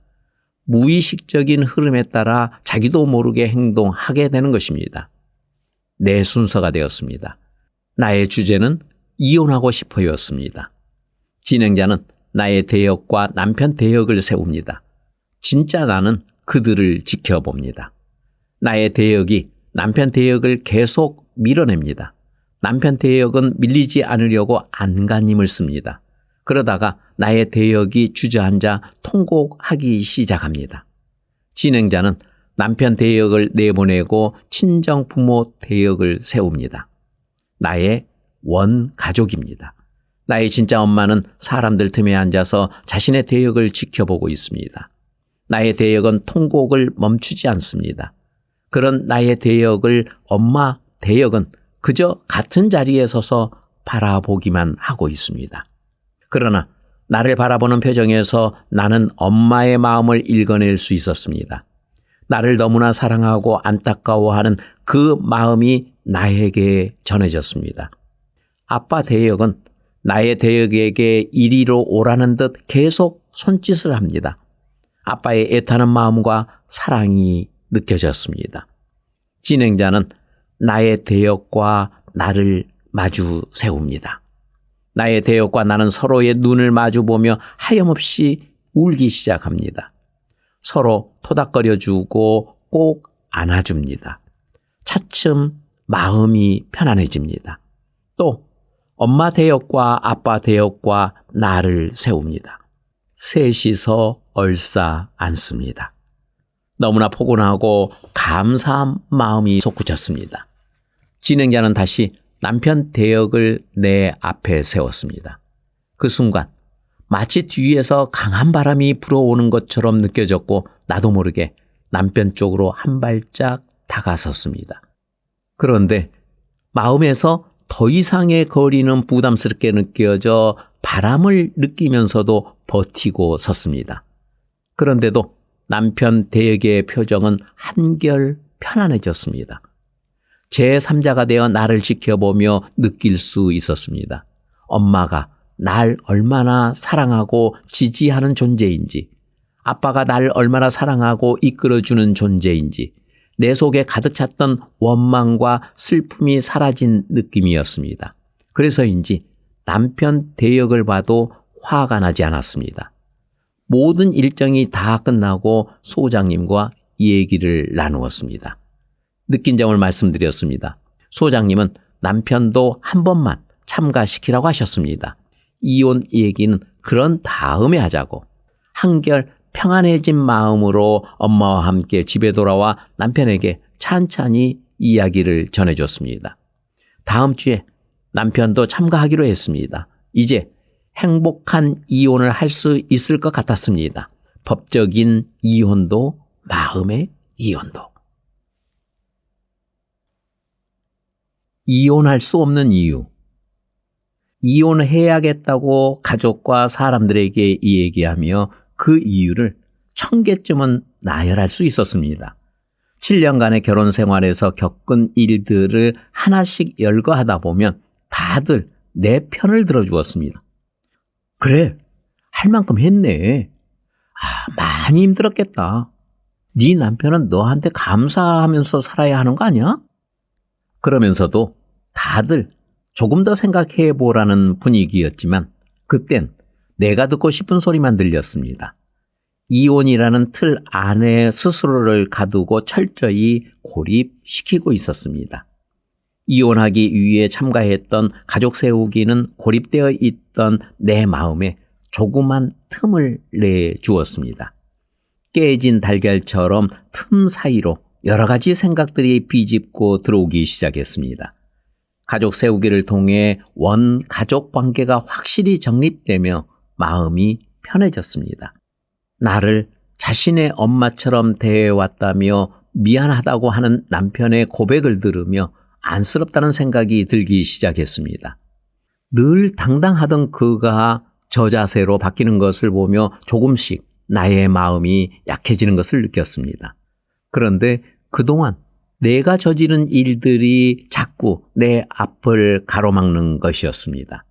무의식적인 흐름에 따라 자기도 모르게 행동하게 되는 것입니다. 내 순서가 되었습니다. 나의 주제는 이혼하고 싶어였습니다. 진행자는 나의 대역과 남편 대역을 세웁니다. 진짜 나는 그들을 지켜봅니다. 나의 대역이 남편 대역을 계속 밀어냅니다. 남편 대역은 밀리지 않으려고 안간힘을 씁니다. 그러다가 나의 대역이 주저앉아 통곡하기 시작합니다. 진행자는 남편 대역을 내보내고 친정 부모 대역을 세웁니다. 나의 원가족입니다. 나의 진짜 엄마는 사람들 틈에 앉아서 자신의 대역을 지켜보고 있습니다. 나의 대역은 통곡을 멈추지 않습니다. 그런 나의 대역을 엄마 대역은 그저 같은 자리에 서서 바라보기만 하고 있습니다. 그러나 나를 바라보는 표정에서 나는 엄마의 마음을 읽어낼 수 있었습니다. 나를 너무나 사랑하고 안타까워하는 그 마음이 나에게 전해졌습니다. 아빠 대역은 나의 대역에게 이리로 오라는 듯 계속 손짓을 합니다. 아빠의 애타는 마음과 사랑이 느껴졌습니다. 진행자는 나의 대역과 나를 마주 세웁니다. 나의 대역과 나는 서로의 눈을 마주보며 하염없이 울기 시작합니다. 서로 토닥거려주고 꼭 안아줍니다. 차츰 마음이 편안해집니다. 또 엄마 대역과 아빠 대역과 나를 세웁니다. 셋이서 얼싸 안습니다. 너무나 포근하고 감사한 마음이 솟구쳤습니다. 진행자는 다시 남편 대역을 내 앞에 세웠습니다. 그 순간 마치 뒤에서 강한 바람이 불어오는 것처럼 느껴졌고 나도 모르게 남편 쪽으로 한 발짝 다가섰습니다. 그런데 마음에서 더 이상의 거리는 부담스럽게 느껴져 바람을 느끼면서도 버티고 섰습니다. 그런데도 남편 대역의 표정은 한결 편안해졌습니다. 제3자가 되어 나를 지켜보며 느낄 수 있었습니다. 엄마가 날 얼마나 사랑하고 지지하는 존재인지, 아빠가 날 얼마나 사랑하고 이끌어주는 존재인지, 내 속에 가득 찼던 원망과 슬픔이 사라진 느낌이었습니다. 그래서인지 남편 대역을 봐도 화가 나지 않았습니다. 모든 일정이 다 끝나고 소장님과 얘기를 나누었습니다. 느낀 점을 말씀드렸습니다. 소장님은 남편도 한 번만 참가시키라고 하셨습니다. 이혼 얘기는 그런 다음에 하자고. 한결 평안해진 마음으로 엄마와 함께 집에 돌아와 남편에게 찬찬히 이야기를 전해줬습니다. 다음 주에 남편도 참가하기로 했습니다. 이제 행복한 이혼을 할 수 있을 것 같았습니다. 법적인 이혼도 마음의 이혼도. 이혼할 수 없는 이유. 이혼해야겠다고 가족과 사람들에게 얘기하며 그 이유를 1000개쯤은 나열할 수 있었습니다. 7년간의 결혼 생활에서 겪은 일들을 하나씩 열거하다 보면 다들 내 편을 들어주었습니다. 그래, 할 만큼 했네. 많이 힘들었겠다. 네 남편은 너한테 감사하면서 살아야 하는 거 아니야? 그러면서도 다들 조금 더 생각해 보라는 분위기였지만 그땐 내가 듣고 싶은 소리만 들렸습니다. 이혼이라는 틀 안에 스스로를 가두고 철저히 고립시키고 있었습니다. 이혼하기 위해 참가했던 가족 세우기는 고립되어 있던 내 마음에 조그만 틈을 내주었습니다. 깨진 달걀처럼 틈 사이로 여러 가지 생각들이 비집고 들어오기 시작했습니다. 가족 세우기를 통해 원가족 관계가 확실히 정립되며 마음이 편해졌습니다. 나를 자신의 엄마처럼 대해왔다며 미안하다고 하는 남편의 고백을 들으며 안쓰럽다는 생각이 들기 시작했습니다. 늘 당당하던 그가 저 자세로 바뀌는 것을 보며 조금씩 나의 마음이 약해지는 것을 느꼈습니다. 그런데 그동안 내가 저지른 일들이 자꾸 내 앞을 가로막는 것이었습니다.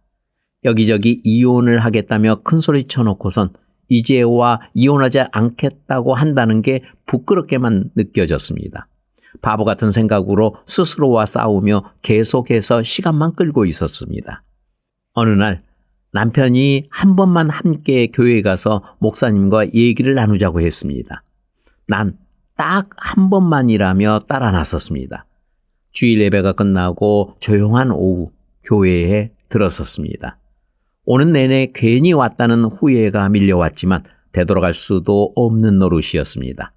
여기저기 이혼을 하겠다며 큰소리 쳐놓고선 이제와 이혼하지 않겠다고 한다는 게 부끄럽게만 느껴졌습니다. 바보 같은 생각으로 스스로와 싸우며 계속해서 시간만 끌고 있었습니다. 어느 날 남편이 한 번만 함께 교회에 가서 목사님과 얘기를 나누자고 했습니다. 난 딱 한 번만이라며 따라 나섰습니다. 주일 예배가 끝나고 조용한 오후 교회에 들어섰습니다. 오는 내내 괜히 왔다는 후회가 밀려왔지만 되돌아갈 수도 없는 노릇이었습니다.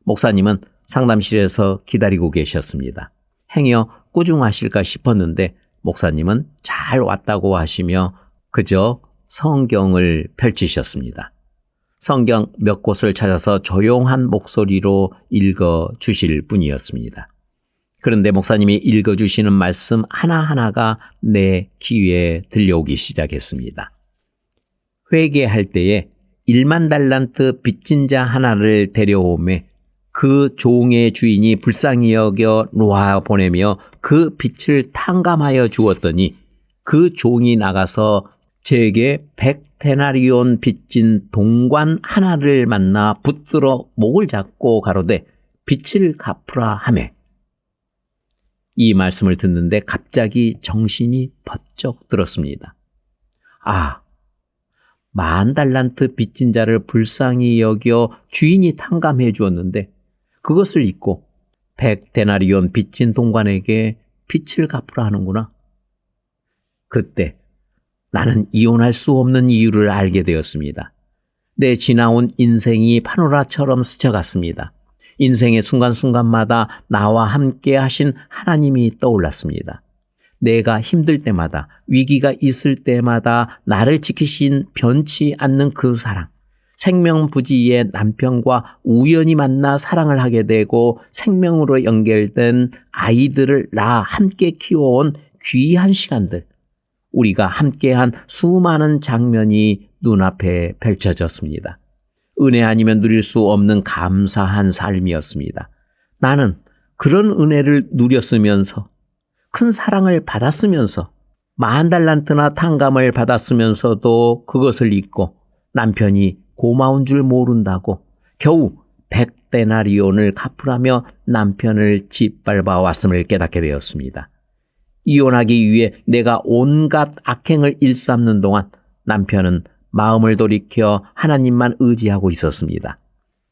목사님은 상담실에서 기다리고 계셨습니다. 행여 꾸중하실까 싶었는데 목사님은 잘 왔다고 하시며 그저 성경을 펼치셨습니다. 성경 몇 곳을 찾아서 조용한 목소리로 읽어주실 분이었습니다. 그런데 목사님이 읽어주시는 말씀 하나하나가 내 귀에 들려오기 시작했습니다. 회개할 때에 1만 달란트 빚진 자 하나를 데려오매 그 종의 주인이 불쌍히 여겨 놓아보내며 그 빚을 탕감하여 주었더니 그 종이 나가서 제게 100데나리온 빚진 동관 하나를 만나 붙들어 목을 잡고 가로되 빚을 갚으라 하매 이 말씀을 듣는데 갑자기 정신이 번쩍 들었습니다. 10,000달란트 빚진 자를 불쌍히 여겨 주인이 탕감해 주었는데 그것을 잊고 100데나리온 빚진 동관에게 빚을 갚으라 하는구나. 그때 나는 이혼할 수 없는 이유를 알게 되었습니다. 내 지나온 인생이 파노라처럼 스쳐갔습니다. 인생의 순간순간마다 나와 함께 하신 하나님이 떠올랐습니다. 내가 힘들 때마다, 위기가 있을 때마다 나를 지키신 변치 않는 그 사랑. 생명부지의 남편과 우연히 만나 사랑을 하게 되고 생명으로 연결된 아이들을 나 함께 키워온 귀한 시간들. 우리가 함께한 수많은 장면이 눈앞에 펼쳐졌습니다. 은혜 아니면 누릴 수 없는 감사한 삶이었습니다. 나는 그런 은혜를 누렸으면서 큰 사랑을 받았으면서 10,000달란트나 탕감을 받았으면서도 그것을 잊고 남편이 고마운 줄 모른다고 겨우 100데나리온을 갚으라며 남편을 짓밟아 왔음을 깨닫게 되었습니다. 이혼하기 위해 내가 온갖 악행을 일삼는 동안 남편은 마음을 돌이켜 하나님만 의지하고 있었습니다.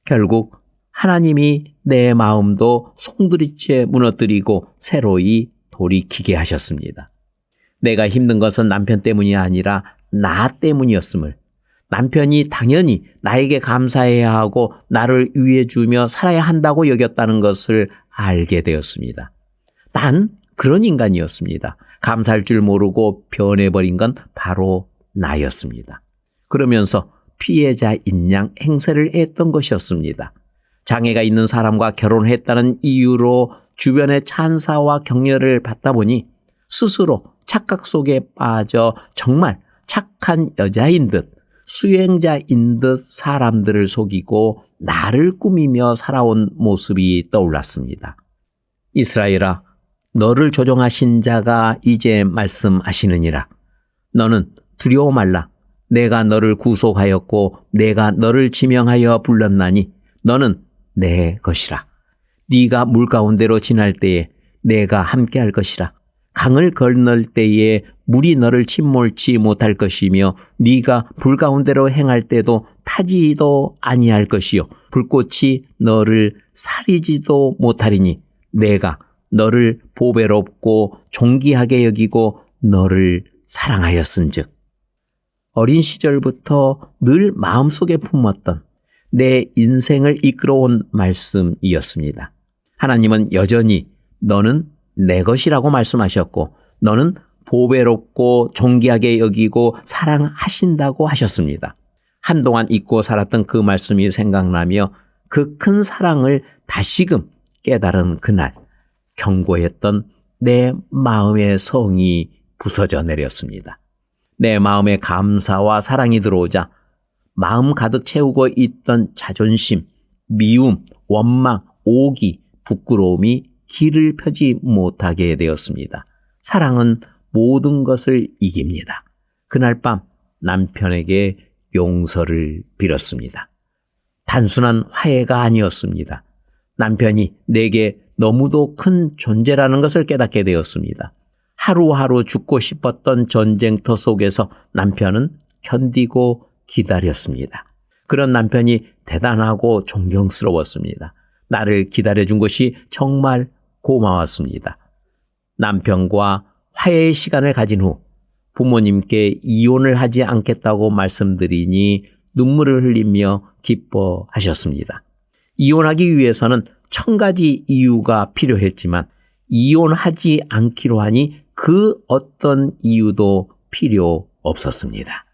결국 하나님이 내 마음도 송두리째 무너뜨리고 새로이 돌이키게 하셨습니다. 내가 힘든 것은 남편 때문이 아니라 나 때문이었음을, 남편이 당연히 나에게 감사해야 하고 나를 위해주며 살아야 한다고 여겼다는 것을 알게 되었습니다. 난 그런 인간이었습니다. 감사할 줄 모르고 변해버린 건 바로 나였습니다. 그러면서 피해자인 양 행세를 했던 것이었습니다. 장애가 있는 사람과 결혼했다는 이유로 주변의 찬사와 격려를 받다 보니 스스로 착각 속에 빠져 정말 착한 여자인 듯, 수행자인 듯 사람들을 속이고 나를 꾸미며 살아온 모습이 떠올랐습니다. 이스라엘아, 너를 조종하신 자가 이제 말씀하시느니라. 너는 두려워 말라. 내가 너를 구속하였고 내가 너를 지명하여 불렀나니 너는 내 것이라. 네가 물 가운데로 지날 때에 내가 함께할 것이라. 강을 건널 때에 물이 너를 침몰치 못할 것이며 네가 불 가운데로 행할 때도 타지도 아니할 것이요 불꽃이 너를 사리지도 못하리니 내가 너를 보배롭고 존귀하게 여기고 너를 사랑하였은즉. 어린 시절부터 늘 마음속에 품었던 내 인생을 이끌어온 말씀이었습니다. 하나님은 여전히 너는 내 것이라고 말씀하셨고 너는 보배롭고 존귀하게 여기고 사랑하신다고 하셨습니다. 한동안 잊고 살았던 그 말씀이 생각나며 그 큰 사랑을 다시금 깨달은 그날 경고했던 내 마음의 성이 부서져 내렸습니다. 내 마음에 감사와 사랑이 들어오자 마음 가득 채우고 있던 자존심, 미움, 원망, 오기, 부끄러움이 길을 펴지 못하게 되었습니다. 사랑은 모든 것을 이깁니다. 그날 밤 남편에게 용서를 빌었습니다. 단순한 화해가 아니었습니다. 남편이 내게 너무도 큰 존재라는 것을 깨닫게 되었습니다. 하루하루 죽고 싶었던 전쟁터 속에서 남편은 견디고 기다렸습니다. 그런 남편이 대단하고 존경스러웠습니다. 나를 기다려준 것이 정말 고마웠습니다. 남편과 화해의 시간을 가진 후 부모님께 이혼을 하지 않겠다고 말씀드리니 눈물을 흘리며 기뻐하셨습니다. 이혼하기 위해서는 1000가지 이유가 필요했지만 이혼하지 않기로 하니 그 어떤 이유도 필요 없었습니다.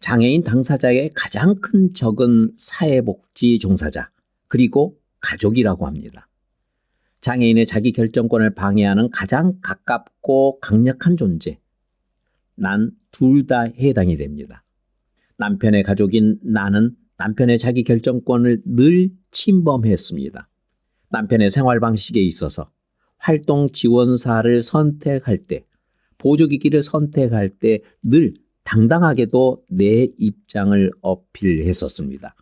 장애인 당사자의 가장 큰 적은 사회복지 종사자 그리고 가족이라고 합니다. 장애인의 자기 결정권을 방해하는 가장 가깝고 강력한 존재. 난 둘 다 해당이 됩니다. 남편의 가족인 나는 남편의 자기 결정권을 늘 침범했습니다. 남편의 생활 방식에 있어서 활동 지원사를 선택할 때, 보조기기를 선택할 때 늘 당당하게도 내 입장을 어필했었습니다.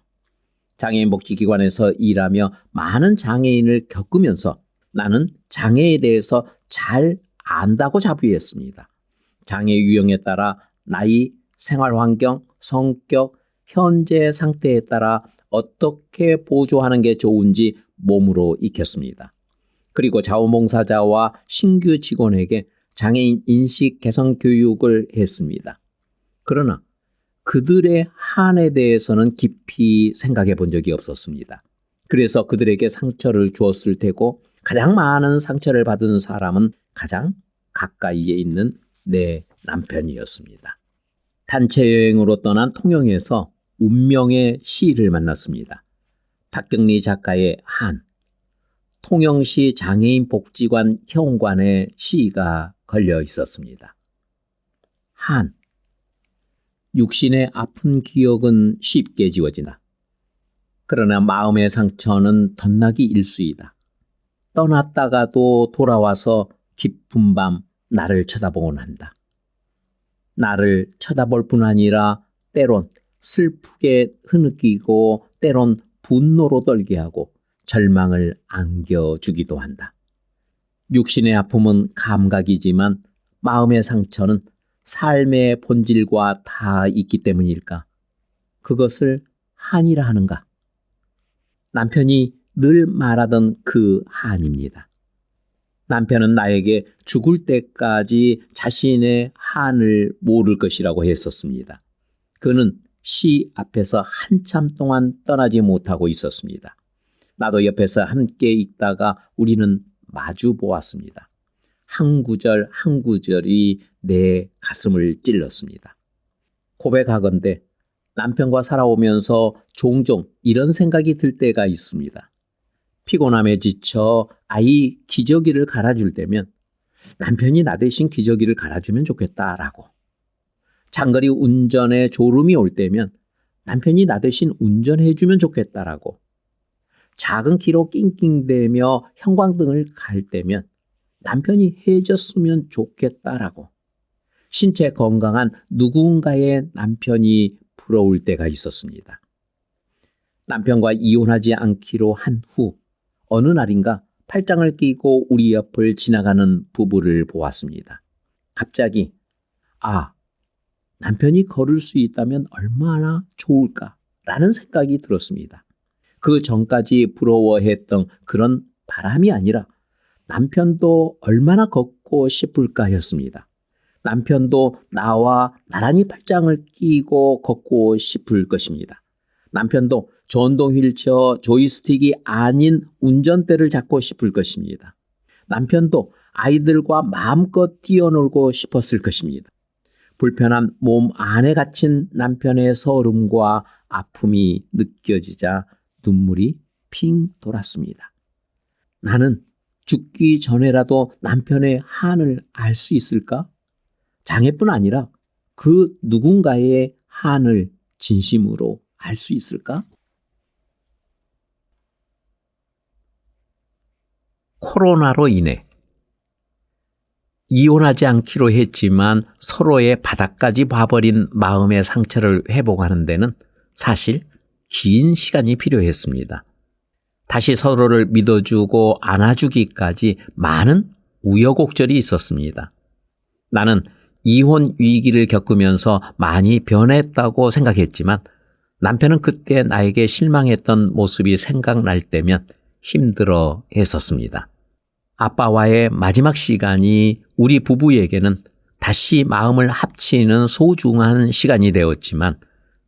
장애인 복지기관에서 일하며 많은 장애인을 겪으면서 나는 장애에 대해서 잘 안다고 자부했습니다. 장애 유형에 따라 나이, 생활 환경, 성격, 현재 상태에 따라 어떻게 보조하는 게 좋은지 몸으로 익혔습니다. 그리고 자원봉사자와 신규 직원에게 장애인 인식 개선 교육을 했습니다. 그러나 그들의 한에 대해서는 깊이 생각해 본 적이 없었습니다. 그래서 그들에게 상처를 주었을 테고 가장 많은 상처를 받은 사람은 가장 가까이에 있는 내 남편이었습니다. 단체 여행으로 떠난 통영에서 운명의 시를 만났습니다. 박경리 작가의 한, 통영시 장애인 복지관 현관에 시가 걸려 있었습니다. 한, 육신의 아픈 기억은 쉽게 지워지나 그러나 마음의 상처는 덧나기 일쑤이다. 떠났다가도 돌아와서 깊은 밤 나를 쳐다보곤 한다. 나를 쳐다볼 뿐 아니라 때론 슬프게 흐느끼고 때론 분노로 떨게 하고 절망을 안겨주기도 한다. 육신의 아픔은 감각이지만 마음의 상처는 삶의 본질과 다 있기 때문일까? 그것을 한이라 하는가? 남편이 늘 말하던 그 한입니다. 남편은 나에게 죽을 때까지 자신의 한을 모를 것이라고 했었습니다. 그는 시 앞에서 한참 동안 떠나지 못하고 있었습니다. 나도 옆에서 함께 있다가 우리는 마주 보았습니다. 한 구절 한 구절이 내 가슴을 찔렀습니다. 고백하건대 남편과 살아오면서 종종 이런 생각이 들 때가 있습니다. 피곤함에 지쳐 아이 기저귀를 갈아줄 때면 남편이 나 대신 기저귀를 갈아주면 좋겠다라고. 장거리 운전에 졸음이 올 때면 남편이 나 대신 운전해주면 좋겠다라고. 작은 키로 낑낑대며 형광등을 갈 때면 남편이 해줬으면 좋겠다라고. 신체 건강한 누군가의 남편이 부러울 때가 있었습니다. 남편과 이혼하지 않기로 한 후 어느 날인가 팔짱을 끼고 우리 옆을 지나가는 부부를 보았습니다. 갑자기 남편이 걸을 수 있다면 얼마나 좋을까라는 생각이 들었습니다. 그 전까지 부러워했던 그런 바람이 아니라 남편도 얼마나 걷고 싶을까였습니다. 남편도 나와 나란히 팔짱을 끼고 걷고 싶을 것입니다. 남편도 전동 휠체어 조이스틱이 아닌 운전대를 잡고 싶을 것입니다. 남편도 아이들과 마음껏 뛰어놀고 싶었을 것입니다. 불편한 몸 안에 갇힌 남편의 서름과 아픔이 느껴지자 눈물이 핑 돌았습니다. 나는 죽기 전에라도 남편의 한을 알 수 있을까? 장애뿐 아니라 그 누군가의 한을 진심으로 알 수 있을까? 코로나로 인해 이혼하지 않기로 했지만 서로의 바닥까지 봐버린 마음의 상처를 회복하는 데는 사실 긴 시간이 필요했습니다. 다시 서로를 믿어주고 안아주기까지 많은 우여곡절이 있었습니다. 나는 이혼 위기를 겪으면서 많이 변했다고 생각했지만 남편은 그때 나에게 실망했던 모습이 생각날 때면 힘들어 했었습니다. 아빠와의 마지막 시간이 우리 부부에게는 다시 마음을 합치는 소중한 시간이 되었지만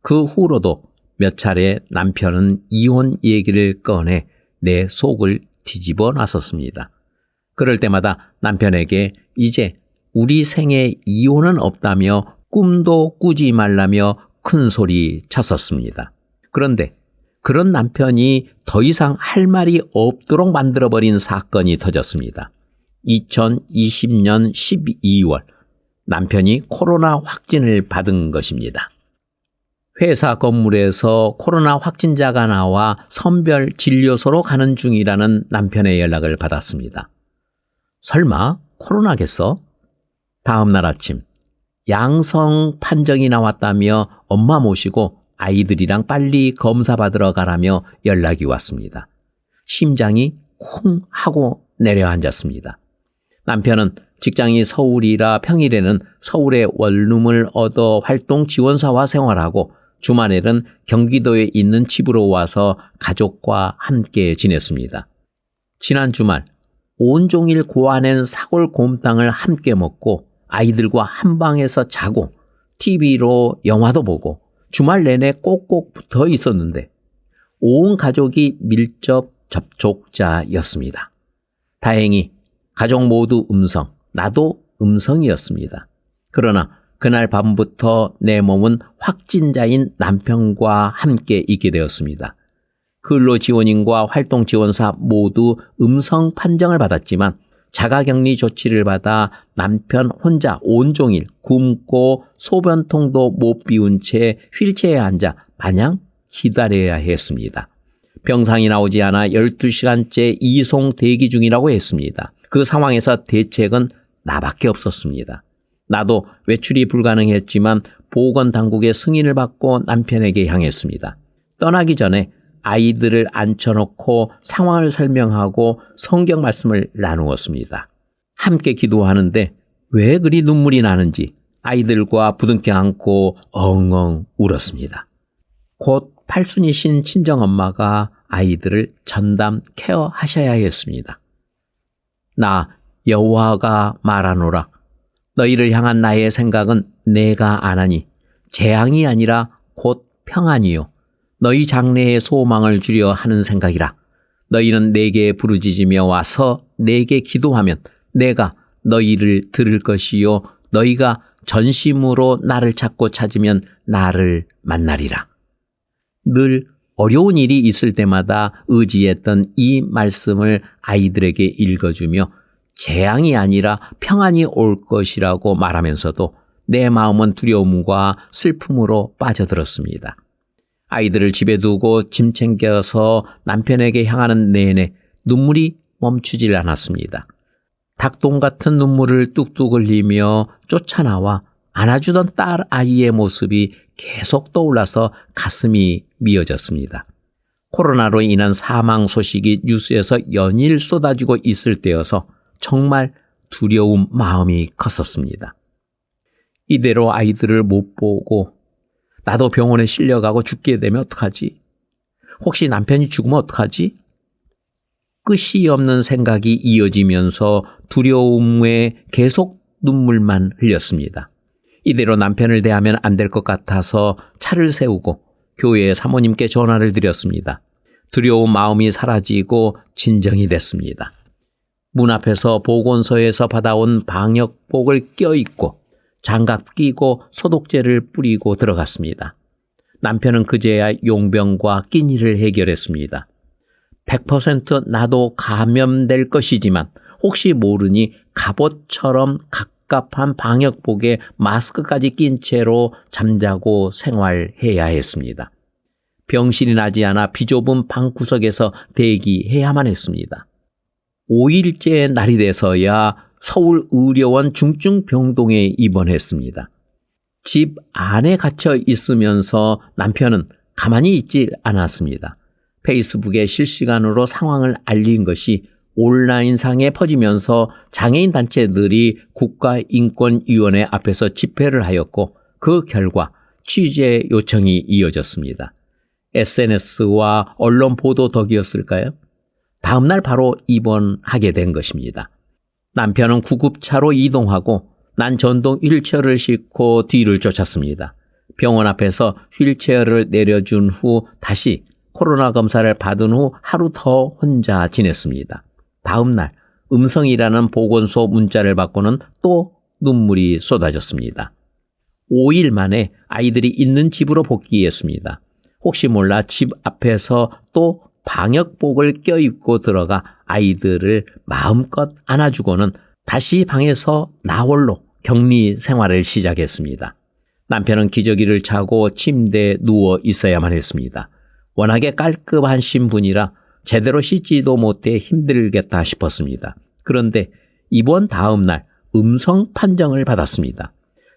그 후로도 몇 차례 남편은 이혼 얘기를 꺼내 내 속을 뒤집어 놨었습니다. 그럴 때마다 남편에게 이제 우리 생에 이혼은 없다며 꿈도 꾸지 말라며 큰 소리 쳤었습니다. 그런데 그런 남편이 더 이상 할 말이 없도록 만들어버린 사건이 터졌습니다. 2020년 12월 남편이 코로나 확진을 받은 것입니다. 회사 건물에서 코로나 확진자가 나와 선별 진료소로 가는 중이라는 남편의 연락을 받았습니다. 설마 코로나겠어? 다음 날 아침 양성 판정이 나왔다며 엄마 모시고 아이들이랑 빨리 검사 받으러 가라며 연락이 왔습니다. 심장이 쿵 하고 내려앉았습니다. 남편은 직장이 서울이라 평일에는 서울에 원룸을 얻어 활동 지원사와 생활하고 주말에는 경기도에 있는 집으로 와서 가족과 함께 지냈습니다. 지난 주말 온종일 고아낸 사골곰탕을 함께 먹고 아이들과 한 방에서 자고 TV로 영화도 보고 주말 내내 꼭꼭 붙어 있었는데 온 가족이 밀접 접촉자였습니다. 다행히 가족 모두 음성, 나도 음성이었습니다. 그러나 그날 밤부터 내 몸은 확진자인 남편과 함께 있게 되었습니다. 근로지원인과 활동지원사 모두 음성 판정을 받았지만 자가격리 조치를 받아 남편 혼자 온종일 굶고 소변통도 못 비운 채 휠체어에 앉아 마냥 기다려야 했습니다. 병상이 나오지 않아 12시간째 이송 대기 중이라고 했습니다. 그 상황에서 대책은 나밖에 없었습니다. 나도 외출이 불가능했지만 보건당국의 승인을 받고 남편에게 향했습니다. 떠나기 전에 아이들을 앉혀놓고 상황을 설명하고 성경 말씀을 나누었습니다. 함께 기도하는데 왜 그리 눈물이 나는지 아이들과 부둥켜 안고 엉엉 울었습니다. 곧 팔순이신 친정엄마가 아이들을 전담 케어하셔야 했습니다. 나 여호와가 말하노라. 너희를 향한 나의 생각은 내가 아나니 재앙이 아니라 곧 평안이요 너희 장래의 소망을 주려 하는 생각이라. 너희는 내게 부르짖으며 와서 내게 기도하면 내가 너희를 들을 것이요 너희가 전심으로 나를 찾고 찾으면 나를 만나리라. 늘 어려운 일이 있을 때마다 의지했던 이 말씀을 아이들에게 읽어주며 재앙이 아니라 평안이 올 것이라고 말하면서도 내 마음은 두려움과 슬픔으로 빠져들었습니다. 아이들을 집에 두고 짐 챙겨서 남편에게 향하는 내내 눈물이 멈추질 않았습니다. 닭똥 같은 눈물을 뚝뚝 흘리며 쫓아나와 안아주던 딸 아이의 모습이 계속 떠올라서 가슴이 미어졌습니다. 코로나로 인한 사망 소식이 뉴스에서 연일 쏟아지고 있을 때여서 정말 두려운 마음이 컸었습니다. 이대로 아이들을 못 보고 나도 병원에 실려가고 죽게 되면 어떡하지? 혹시 남편이 죽으면 어떡하지? 끝이 없는 생각이 이어지면서 두려움에 계속 눈물만 흘렸습니다. 이대로 남편을 대하면 안 될 것 같아서 차를 세우고 교회 사모님께 전화를 드렸습니다. 두려운 마음이 사라지고 진정이 됐습니다. 문 앞에서 보건소에서 받아온 방역복을 껴입고 장갑 끼고 소독제를 뿌리고 들어갔습니다. 남편은 그제야 용병과 끼니를 해결했습니다. 100% 나도 감염될 것이지만 혹시 모르니 갑옷처럼 갑갑한 방역복에 마스크까지 낀 채로 잠자고 생활해야 했습니다. 병실이 나지 않아 비좁은 방구석에서 대기해야만 했습니다. 5일째 날이 돼서야 서울의료원 중증병동에 입원했습니다. 집 안에 갇혀 있으면서 남편은 가만히 있지 않았습니다. 페이스북에 실시간으로 상황을 알린 것이 온라인상에 퍼지면서 장애인 단체들이 국가인권위원회 앞에서 집회를 하였고 그 결과 취재 요청이 이어졌습니다. SNS와 언론 보도 덕이었을까요? 다음 날 바로 입원하게 된 것입니다. 남편은 구급차로 이동하고 난 전동 휠체어를 싣고 뒤를 쫓았습니다. 병원 앞에서 휠체어를 내려준 후 다시 코로나 검사를 받은 후 하루 더 혼자 지냈습니다. 다음 날 음성이라는 보건소 문자를 받고는 또 눈물이 쏟아졌습니다. 5일 만에 아이들이 있는 집으로 복귀했습니다. 혹시 몰라 집 앞에서 또 방역복을 껴입고 들어가 아이들을 마음껏 안아주고는 다시 방에서 나 홀로 격리 생활을 시작했습니다. 남편은 기저귀를 차고 침대에 누워 있어야만 했습니다. 워낙에 깔끔한 신분이라 제대로 씻지도 못해 힘들겠다 싶었습니다. 그런데 입원 다음 날 음성 판정을 받았습니다.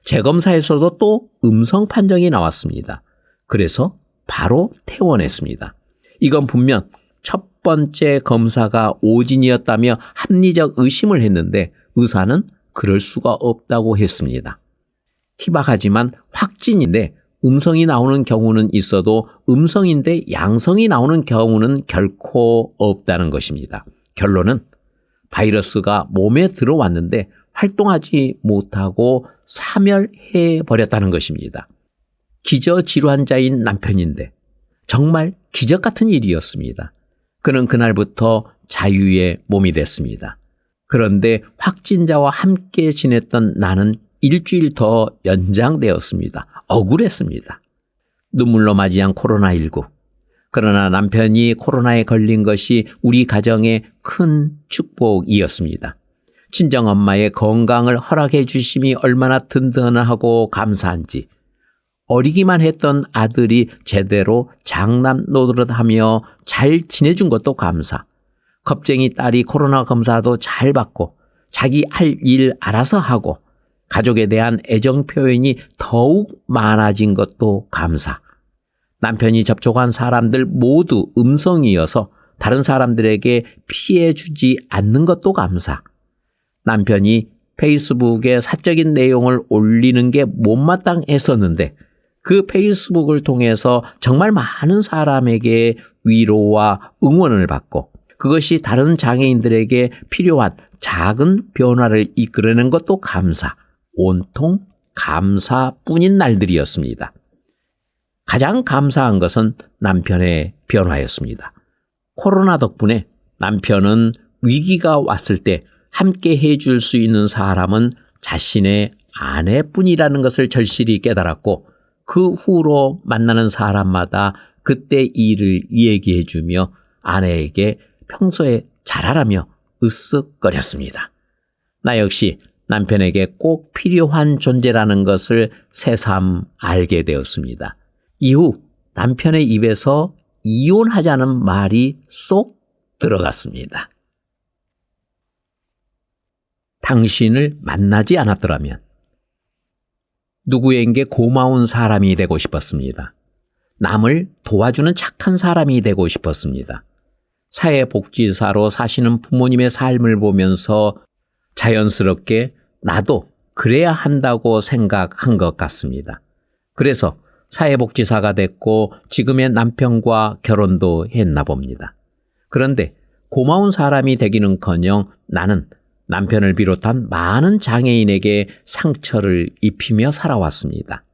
재검사에서도 또 음성 판정이 나왔습니다. 그래서 바로 퇴원했습니다. 이건 분명 첫 번째 검사가 오진이었다며 합리적 의심을 했는데 의사는 그럴 수가 없다고 했습니다. 희박하지만 확진인데 음성이 나오는 경우는 있어도 음성인데 양성이 나오는 경우는 결코 없다는 것입니다. 결론은 바이러스가 몸에 들어왔는데 활동하지 못하고 사멸해 버렸다는 것입니다. 기저질환자인 남편인데 정말 기적 같은 일이었습니다. 그는 그날부터 자유의 몸이 됐습니다. 그런데 확진자와 함께 지냈던 나는 일주일 더 연장되었습니다. 억울했습니다. 눈물로 맞이한 코로나19. 그러나 남편이 코로나에 걸린 것이 우리 가정의 큰 축복이었습니다. 친정엄마의 건강을 허락해 주심이 얼마나 든든하고 감사한지, 어리기만 했던 아들이 제대로 장남 노릇하며 잘 지내준 것도 감사, 겁쟁이 딸이 코로나 검사도 잘 받고 자기 할 일 알아서 하고 가족에 대한 애정 표현이 더욱 많아진 것도 감사, 남편이 접촉한 사람들 모두 음성이어서 다른 사람들에게 피해 주지 않는 것도 감사, 남편이 페이스북에 사적인 내용을 올리는 게 못마땅했었는데 그 페이스북을 통해서 정말 많은 사람에게 위로와 응원을 받고 그것이 다른 장애인들에게 필요한 작은 변화를 이끌어낸 것도 감사, 온통 감사뿐인 날들이었습니다. 가장 감사한 것은 남편의 변화였습니다. 코로나 덕분에 남편은 위기가 왔을 때 함께 해줄 수 있는 사람은 자신의 아내뿐이라는 것을 절실히 깨달았고 그 후로 만나는 사람마다 그때 일을 얘기해주며 아내에게 평소에 잘하라며 으쓱거렸습니다. 나 역시 남편에게 꼭 필요한 존재라는 것을 새삼 알게 되었습니다. 이후 남편의 입에서 이혼하자는 말이 쏙 들어갔습니다. 당신을 만나지 않았더라면 누구에게 고마운 사람이 되고 싶었습니다. 남을 도와주는 착한 사람이 되고 싶었습니다. 사회복지사로 사시는 부모님의 삶을 보면서 자연스럽게 나도 그래야 한다고 생각한 것 같습니다. 그래서 사회복지사가 됐고 지금의 남편과 결혼도 했나 봅니다. 그런데 고마운 사람이 되기는커녕 나는 남편을 비롯한 많은 장애인에게 상처를 입히며 살아왔습니다.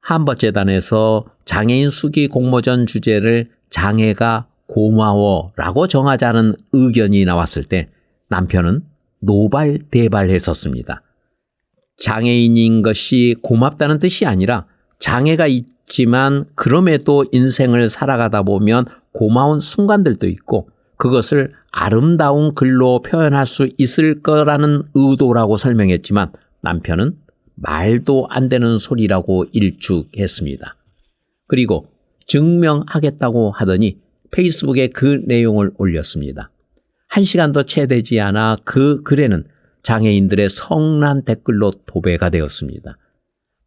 한버재단에서 장애인 수기 공모전 주제를 장애가 고마워라고 정하자는 의견이 나왔을 때 남편은 노발대발했었습니다. 장애인인 것이 고맙다는 뜻이 아니라 장애가 있지만 그럼에도 인생을 살아가다 보면 고마운 순간들도 있고 그것을 아름다운 글로 표현할 수 있을 거라는 의도라고 설명했지만 남편은 말도 안 되는 소리라고 일축했습니다. 그리고 증명하겠다고 하더니 페이스북에 그 내용을 올렸습니다. 1시간도 채 되지 않아 그 글에는 장애인들의 성난 댓글로 도배가 되었습니다.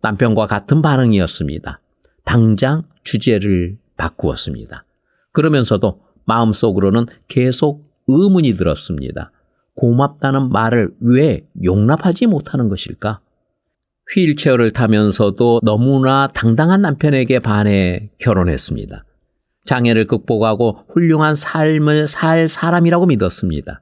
남편과 같은 반응이었습니다. 당장 주제를 바꾸었습니다. 그러면서도 마음속으로는 계속 의문이 들었습니다. 고맙다는 말을 왜 용납하지 못하는 것일까? 휠체어를 타면서도 너무나 당당한 남편에게 반해 결혼했습니다. 장애를 극복하고 훌륭한 삶을 살 사람이라고 믿었습니다.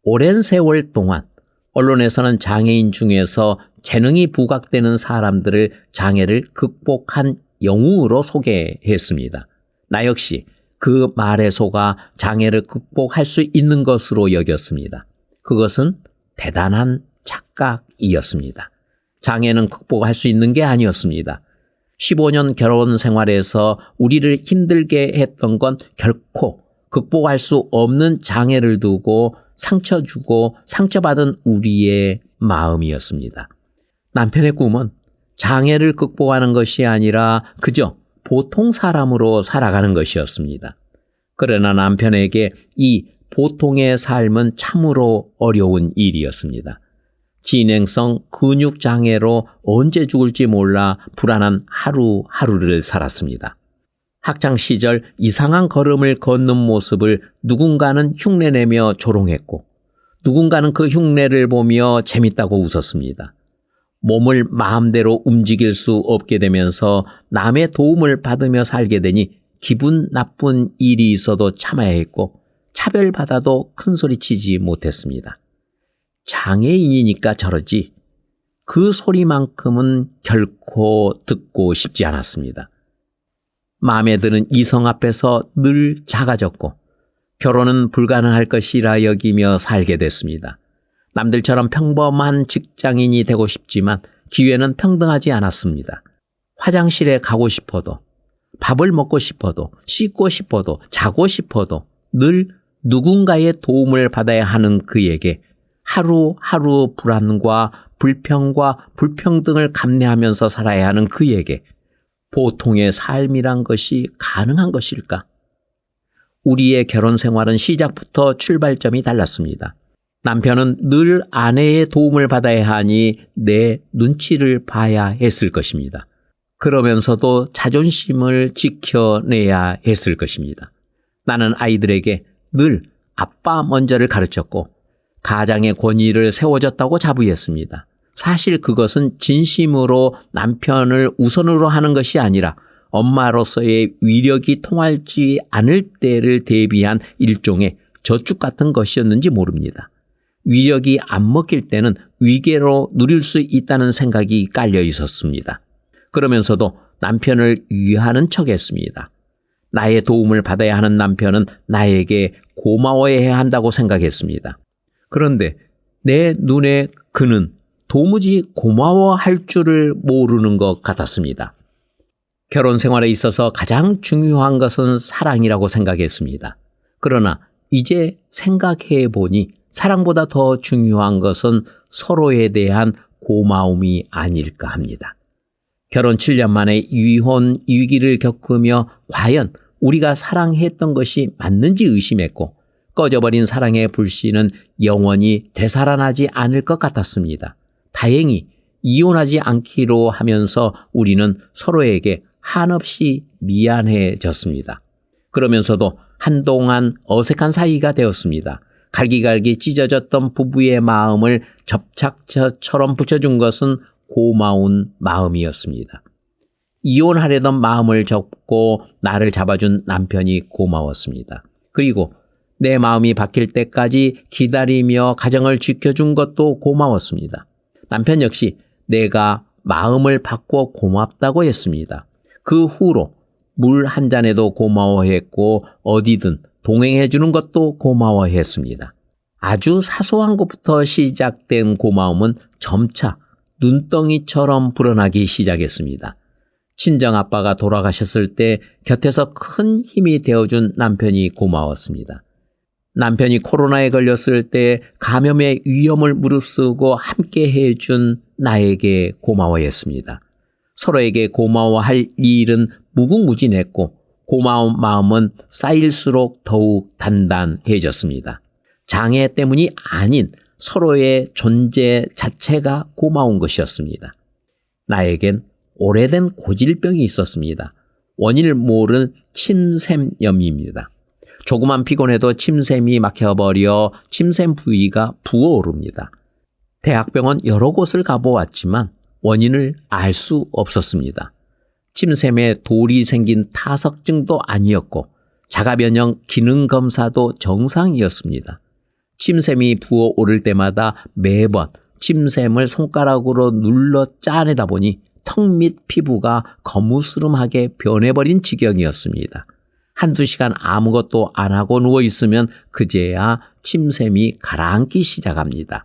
오랜 세월 동안 언론에서는 장애인 중에서 재능이 부각되는 사람들을 장애를 극복한 영웅으로 소개했습니다. 나 역시 그 말에 속아 장애를 극복할 수 있는 것으로 여겼습니다. 그것은 대단한 착각이었습니다. 장애는 극복할 수 있는 게 아니었습니다. 15년 결혼 생활에서 우리를 힘들게 했던 건 결코 극복할 수 없는 장애를 두고 상처 주고 상처받은 우리의 마음이었습니다. 남편의 꿈은 장애를 극복하는 것이 아니라 그저 보통 사람으로 살아가는 것이었습니다. 그러나 남편에게 이 보통의 삶은 참으로 어려운 일이었습니다. 진행성 근육장애로 언제 죽을지 몰라 불안한 하루하루를 살았습니다. 학창시절 이상한 걸음을 걷는 모습을 누군가는 흉내내며 조롱했고 누군가는 그 흉내를 보며 재밌다고 웃었습니다. 몸을 마음대로 움직일 수 없게 되면서 남의 도움을 받으며 살게 되니 기분 나쁜 일이 있어도 참아야 했고 차별받아도 큰소리치지 못했습니다. 장애인이니까 저러지 그 소리만큼은 결코 듣고 싶지 않았습니다. 마음에 드는 이성 앞에서 늘 작아졌고 결혼은 불가능할 것이라 여기며 살게 됐습니다. 남들처럼 평범한 직장인이 되고 싶지만 기회는 평등하지 않았습니다. 화장실에 가고 싶어도, 밥을 먹고 싶어도, 씻고 싶어도, 자고 싶어도 늘 누군가의 도움을 받아야 하는 그에게 하루하루 불안과 불평과 불평등을 감내하면서 살아야 하는 그에게 보통의 삶이란 것이 가능한 것일까? 우리의 결혼 생활은 시작부터 출발점이 달랐습니다. 남편은 늘 아내의 도움을 받아야 하니 내 눈치를 봐야 했을 것입니다. 그러면서도 자존심을 지켜내야 했을 것입니다. 나는 아이들에게 늘 아빠 먼저를 가르쳤고 가장의 권위를 세워줬다고 자부했습니다. 사실 그것은 진심으로 남편을 우선으로 하는 것이 아니라 엄마로서의 위력이 통할지 않을 때를 대비한 일종의 저축 같은 것이었는지 모릅니다. 위력이 안 먹힐 때는 위계로 누릴 수 있다는 생각이 깔려 있었습니다. 그러면서도 남편을 위하는 척했습니다. 나의 도움을 받아야 하는 남편은 나에게 고마워해야 한다고 생각했습니다. 그런데 내 눈에 그는 도무지 고마워할 줄을 모르는 것 같았습니다. 결혼 생활에 있어서 가장 중요한 것은 사랑이라고 생각했습니다. 그러나 이제 생각해 보니 사랑보다 더 중요한 것은 서로에 대한 고마움이 아닐까 합니다. 결혼 7년 만에 이혼 위기를 겪으며 과연 우리가 사랑했던 것이 맞는지 의심했고 꺼져버린 사랑의 불씨는 영원히 되살아나지 않을 것 같았습니다. 다행히 이혼하지 않기로 하면서 우리는 서로에게 한없이 미안해졌습니다. 그러면서도 한동안 어색한 사이가 되었습니다. 갈기갈기 찢어졌던 부부의 마음을 접착처럼 붙여준 것은 고마운 마음이었습니다. 이혼하려던 마음을 접고 나를 잡아준 남편이 고마웠습니다. 그리고 내 마음이 바뀔 때까지 기다리며 가정을 지켜준 것도 고마웠습니다. 남편 역시 내가 마음을 바꿔 고맙다고 했습니다. 그 후로 물 한 잔에도 고마워했고 어디든 동행해 주는 것도 고마워했습니다. 아주 사소한 것부터 시작된 고마움은 점차 눈덩이처럼 불어나기 시작했습니다. 친정아빠가 돌아가셨을 때 곁에서 큰 힘이 되어준 남편이 고마웠습니다. 남편이 코로나에 걸렸을 때 감염의 위험을 무릅쓰고 함께 해준 나에게 고마워했습니다. 서로에게 고마워할 일은 무궁무진했고 고마운 마음은 쌓일수록 더욱 단단해졌습니다. 장애 때문이 아닌 서로의 존재 자체가 고마운 것이었습니다. 나에겐 오래된 고질병이 있었습니다. 원인을 모른 침샘염입니다. 조그만 피곤해도 침샘이 막혀버려 침샘 부위가 부어오릅니다. 대학병원 여러 곳을 가보았지만 원인을 알 수 없었습니다. 침샘에 돌이 생긴 타석증도 아니었고 자가면역 기능 검사도 정상이었습니다. 침샘이 부어오를 때마다 매번 침샘을 손가락으로 눌러 짜내다 보니 턱 밑 피부가 거무스름하게 변해버린 지경이었습니다. 한두 시간 아무것도 안 하고 누워있으면 그제야 침샘이 가라앉기 시작합니다.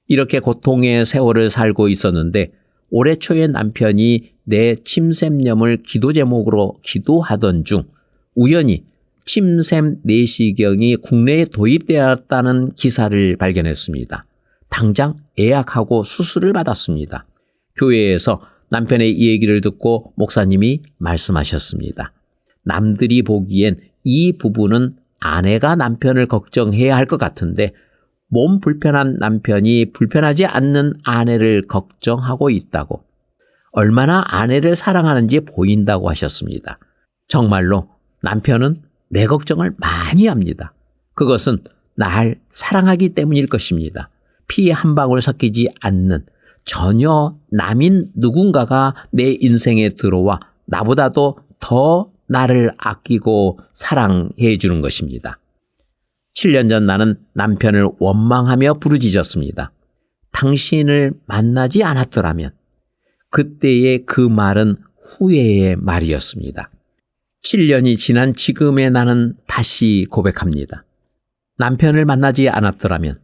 이렇게 고통의 세월을 살고 있었는데 올해 초에 남편이 내 침샘염을 기도 제목으로 기도하던 중 우연히 침샘 내시경이 국내에 도입되었다는 기사를 발견했습니다. 당장 예약하고 수술을 받았습니다. 교회에서 남편의 얘기를 듣고 목사님이 말씀하셨습니다. 남들이 보기엔 이 부부는 아내가 남편을 걱정해야 할 것 같은데 몸 불편한 남편이 불편하지 않는 아내를 걱정하고 있다고, 얼마나 아내를 사랑하는지 보인다고 하셨습니다. 정말로 남편은 내 걱정을 많이 합니다. 그것은 날 사랑하기 때문일 것입니다. 피 한 방울 섞이지 않는 전혀 남인 누군가가 내 인생에 들어와 나보다도 더 나를 아끼고 사랑해 주는 것입니다. 7년 전 나는 남편을 원망하며 부르짖었습니다. 당신을 만나지 않았더라면. 그때의 그 말은 후회의 말이었습니다. 7년이 지난 지금의 나는 다시 고백합니다. 남편을 만나지 않았더라면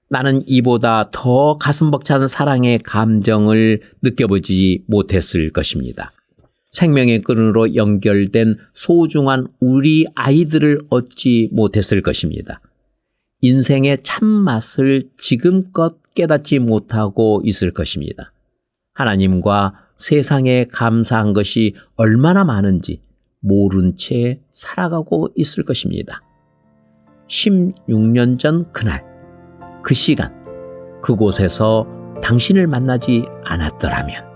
나는 이보다 더 가슴 벅찬 사랑의 감정을 느껴보지 못했을 것입니다. 생명의 끈으로 연결된 소중한 우리 아이들을 얻지 못했을 것입니다. 인생의 참맛을 지금껏 깨닫지 못하고 있을 것입니다. 하나님과 세상에 감사한 것이 얼마나 많은지 모른 채 살아가고 있을 것입니다. 16년 전 그날, 그 시간, 그곳에서 당신을 만나지 않았더라면